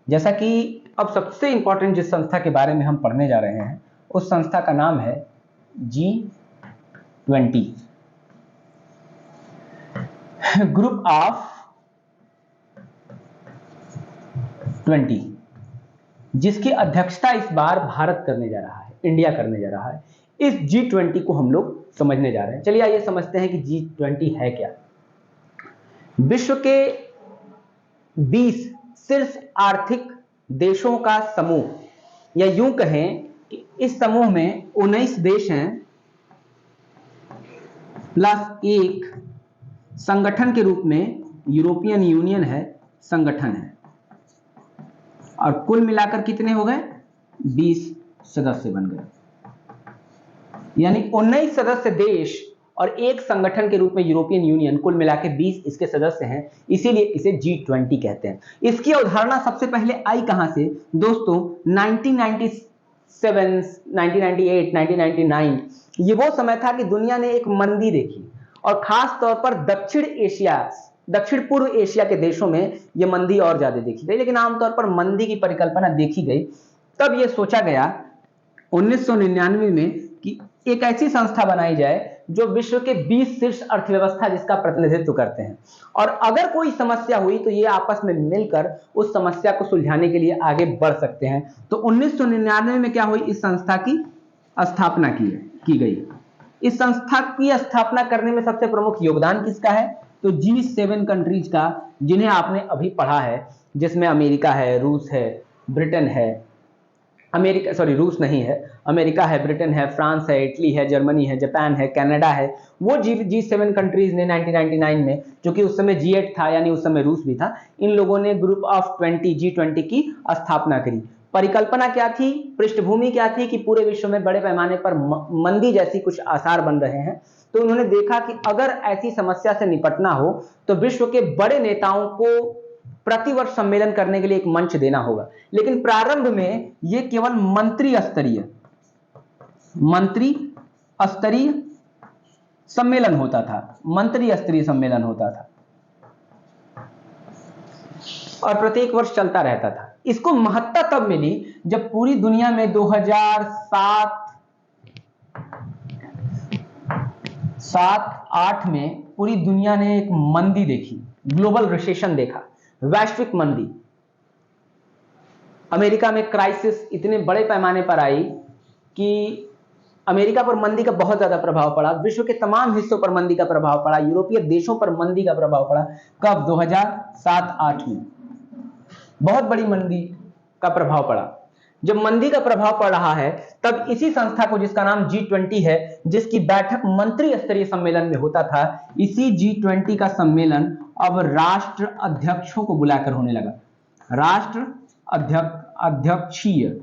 जैसा कि अब सबसे इंपॉर्टेंट जिस संस्था के बारे में हम पढ़ने जा रहे हैं उस संस्था का नाम है G20, ग्रुप ऑफ 20, जिसकी अध्यक्षता इस बार भारत करने जा रहा है, इंडिया करने जा रहा है। इस G20 को हम लोग समझने जा रहे हैं। चलिए आइए समझते हैं कि G20 है क्या। विश्व के 20 शीर्ष आर्थिक देशों का समूह, या यूं कहें कि इस समूह में 19 देश हैं प्लस एक संगठन के रूप में यूरोपियन यूनियन है, संगठन है, और कुल मिलाकर कितने हो गए? 20 सदस्य बन गए। यानी 19 सदस्य देश और एक संगठन के रूप में यूरोपियन यूनियन, कुल मिलाकर 20 इसके सदस्य हैं, इसीलिए इसे G20 कहते हैं। इसकी अवधारणा सबसे पहले आई कहां से? दोस्तों 1997, 1998, 1999 ये वो समय था कि दुनिया ने एक मंदी देखी, और खास तौर पर दक्षिण पूर्व एशिया के देशों में यह मंदी और ज्यादा देखी गई। लेकिन आमतौर पर मंदी की परिकल्पना देखी गई, तब यह सोचा गया 1999 में कि एक ऐसी संस्था बनाई जाए जो विश्व के 20 शीर्ष अर्थव्यवस्था जिसका प्रतिनिधित्व करते हैं, और अगर कोई समस्या हुई तो ये आपस में मिलकर उस समस्या को सुलझाने के लिए आगे बढ़ सकते हैं। तो 1999 में क्या हुई? इस संस्था की स्थापना की गई। इस संस्था की स्थापना करने में सबसे प्रमुख योगदान किसका है? तो G7 कंट्रीज का, जिन्हें आपने अभी पढ़ा है, जिसमें अमेरिका है, रूस है, ब्रिटेन है, रूस नहीं है, अमेरिका है, ब्रिटेन है, फ्रांस है, इटली है, जर्मनी है, जापान है, कनाडा है। वो G7 कंट्रीज ने 1999 में, जो कि उस समय G8 था, यानी उस समय रूस भी था, इन लोगों ने ग्रुप ऑफ 20 G20 की स्थापना करी। परिकल्पना क्या थी? पृष्ठभूमि क्या थी? कि पूरे विश्व में बड़े पैमाने पर मंदी जैसी कुछ आसार बन रहे हैं, तो उन्होंने देखा कि अगर ऐसी समस्या से निपटना हो तो विश्व के बड़े नेताओं को प्रतिवर्ष सम्मेलन करने के लिए एक मंच देना होगा। लेकिन प्रारंभ में यह केवल मंत्री स्तरीय सम्मेलन होता था, मंत्री स्तरीय सम्मेलन होता था, और प्रत्येक वर्ष चलता रहता था। इसको महत्ता तब मिली जब पूरी दुनिया में 2007-8 में पूरी दुनिया ने एक मंदी देखी, ग्लोबल रिसेशन देखा, वैश्विक मंदी। अमेरिका में क्राइसिस इतने बड़े पैमाने पर आई कि अमेरिका पर मंदी का बहुत ज्यादा प्रभाव पड़ा, विश्व के तमाम हिस्सों पर मंदी का प्रभाव पड़ा, यूरोपीय देशों पर मंदी का प्रभाव पड़ा। कब? 2007-8 में बहुत बड़ी मंदी, का प्रभाव पड़ा। जब मंदी का प्रभाव पड़ रहा है तब इसी संस्था को, जिसका नाम G20 है, जिसकी बैठक मंत्री स्तरीय सम्मेलन में होता था, इसी G20 का सम्मेलन अब राष्ट्र अध्यक्षों को बुलाकर होने लगा। राष्ट्र अध्यक्षीय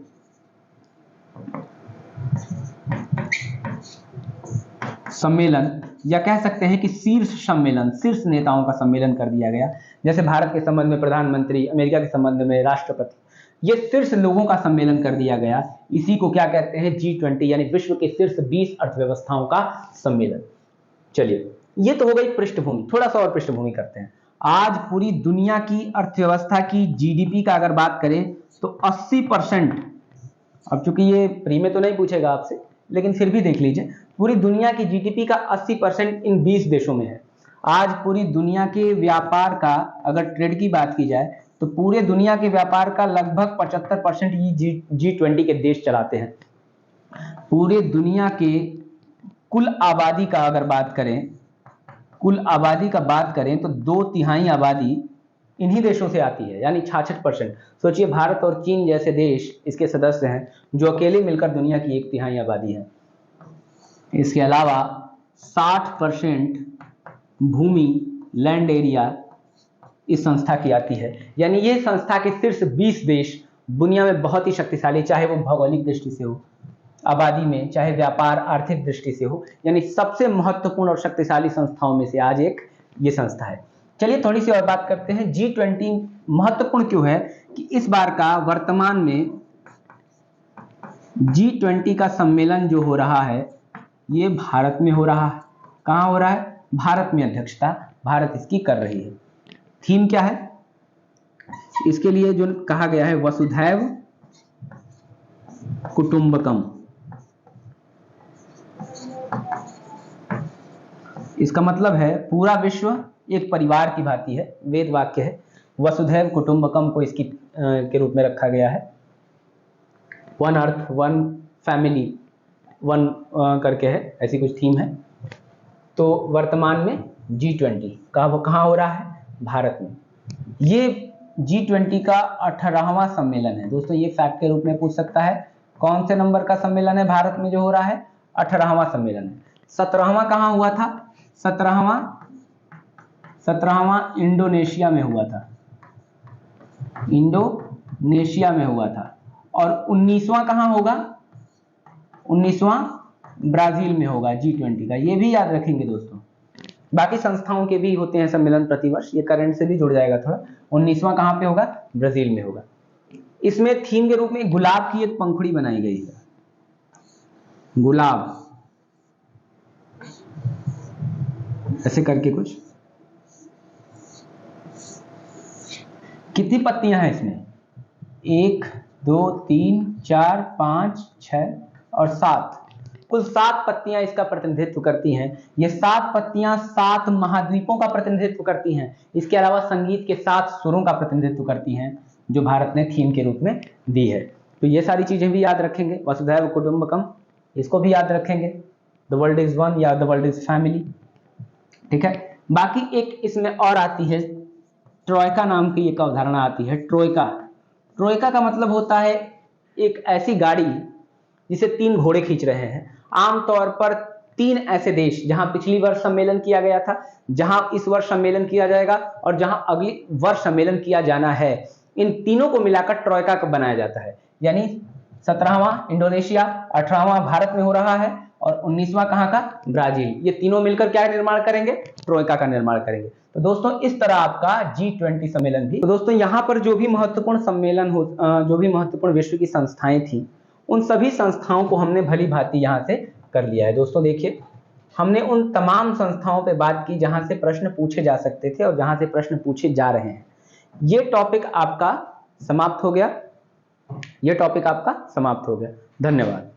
सम्मेलन, या कह सकते हैं कि शीर्ष सम्मेलन, शीर्ष नेताओं का सम्मेलन कर दिया गया। जैसे भारत के संबंध में प्रधानमंत्री, अमेरिका के संबंध में राष्ट्रपति, ये शीर्ष लोगों का सम्मेलन कर दिया गया। इसी को क्या कहते हैं? G20, यानी विश्व के शीर्ष 20 अर्थव्यवस्थाओं का सम्मेलन। चलिए, ये तो हो गई पृष्ठभूमि। थोड़ा सा और पृष्ठभूमि करते हैं। आज पूरी दुनिया की अर्थव्यवस्था की जीडीपी का अगर बात करें तो 80%, अब चूंकि ये प्री में तो नहीं पूछेगा आपसे, लेकिन फिर भी देख लीजिए, पूरी दुनिया की जीडीपी का 80% इन 20 देशों में है। आज पूरी दुनिया के व्यापार का, अगर ट्रेड की बात की जाए तो पूरे दुनिया के व्यापार का लगभग 75% ये G20 के देश चलाते हैं। पूरे दुनिया के कुल आबादी का अगर बात करें, कुल आबादी का बात करें तो 2/3 आबादी इन्हीं देशों से आती है, यानी 66%। सोचिए, भारत और चीन जैसे देश इसके सदस्य हैं, जो अकेले मिलकर दुनिया की 1/3 आबादी है। इसके अलावा 60% भूमि, लैंड एरिया इस संस्था की आती है। यानी ये संस्था के शीर्ष 20 देश दुनिया में बहुत ही शक्तिशाली, चाहे वो भौगोलिक दृष्टि से हो, आबादी में, चाहे व्यापार आर्थिक दृष्टि से हो, यानी सबसे महत्वपूर्ण और शक्तिशाली संस्थाओं में से आज एक ये संस्था है। चलिए थोड़ी सी और बात करते हैं। G20 महत्वपूर्ण क्यों है कि इस बार का वर्तमान में G20 का सम्मेलन जो हो रहा है ये भारत में हो रहा है। कहाँ हो रहा है? भारत में अध्यक्षता भारत इसकी कर रही है। थीम क्या है इसके लिए? जो कहा गया है वसुधैव कुटुंबकम। इसका मतलब है पूरा विश्व एक परिवार की भांति है, वेद वाक्य है। वसुधैव कुटुंबकम को इसकी के रूप में रखा गया है। One earth, one family, one करके है, ऐसी कुछ थीम है। तो वर्तमान में G20 कहाँ हो रहा है? भारत में। ये G20 का 18वां सम्मेलन है दोस्तों। ये फैक्ट के रूप में पूछ सकता है। कौन से नंबर का सम्मेलन है भारत में जो हो रहा है? 18वां सम्मेलन है। 17वां कहाँ हुआ था? 17वां इंडोनेशिया में हुआ था। इंडोनेशिया में हुआ था। और 19वां कहाँ होगा? 19वां ब्राजील में होगा G20 का। ये भी याद रखेंगे दोस्तों। बाकी संस्थाओं के भी होते हैं सम्मेलन प्रतिवर्ष, ये करंट से भी जुड़ जाएगा थोड़ा। 19वां कहाँ पे होगा? ब्राजील में होगा। इसमें थीम के रूप में गुलाब की एक पंखुड़ी बनाई गई है। गुलाब ऐसे करके कुछ। कितनी पत्तियां हैं इसमें? 1 2 3 4 5 6 और 7, कुल 7 पत्तियां इसका प्रतिनिधित्व करती हैं। ये 7 पत्तियां 7 महाद्वीपों का प्रतिनिधित्व करती हैं। इसके अलावा संगीत के 7 सुरों का प्रतिनिधित्व करती हैं, जो भारत ने थीम के रूप में दी है। तो ये सारी चीजें भी याद रखेंगे। वसुधैव कुटुंबकम, इसको भी याद रखेंगे। द वर्ल्ड इज वन या द वर्ल्ड इज फैमिली, ठीक है। बाकी एक इसमें और आती है, ट्रोइका नाम की एक अवधारणा आती है। ट्रोइका, ट्रोइका का मतलब होता है एक ऐसी गाड़ी जिसे 3 घोड़े खींच रहे हैं। आमतौर पर 3 ऐसे देश, जहां पिछली वर्ष सम्मेलन किया गया था, जहां इस वर्ष सम्मेलन किया जाएगा और जहां अगली वर्ष सम्मेलन किया जाना है, इन तीनों को मिलाकर ट्रोइका का बनाया जाता है। यानी 17वां इंडोनेशिया, 18वां भारत में हो रहा है और 19वां कहां का? ब्राजील। ये तीनों मिलकर क्या निर्माण करेंगे? ट्रोइका का निर्माण करेंगे। तो दोस्तों इस तरह आपका G20 सम्मेलन भी। तो दोस्तों यहाँ पर जो भी महत्वपूर्ण सम्मेलन हो, जो भी महत्वपूर्ण विश्व की संस्थाएं थी, उन सभी संस्थाओं को हमने भली भांति यहाँ से कर लिया है। दोस्तों देखिए, हमने उन तमाम संस्थाओं पे बात की जहां से प्रश्न पूछे जा सकते थे और जहां से प्रश्न पूछे जा रहे हैं। ये टॉपिक आपका समाप्त हो गया। धन्यवाद।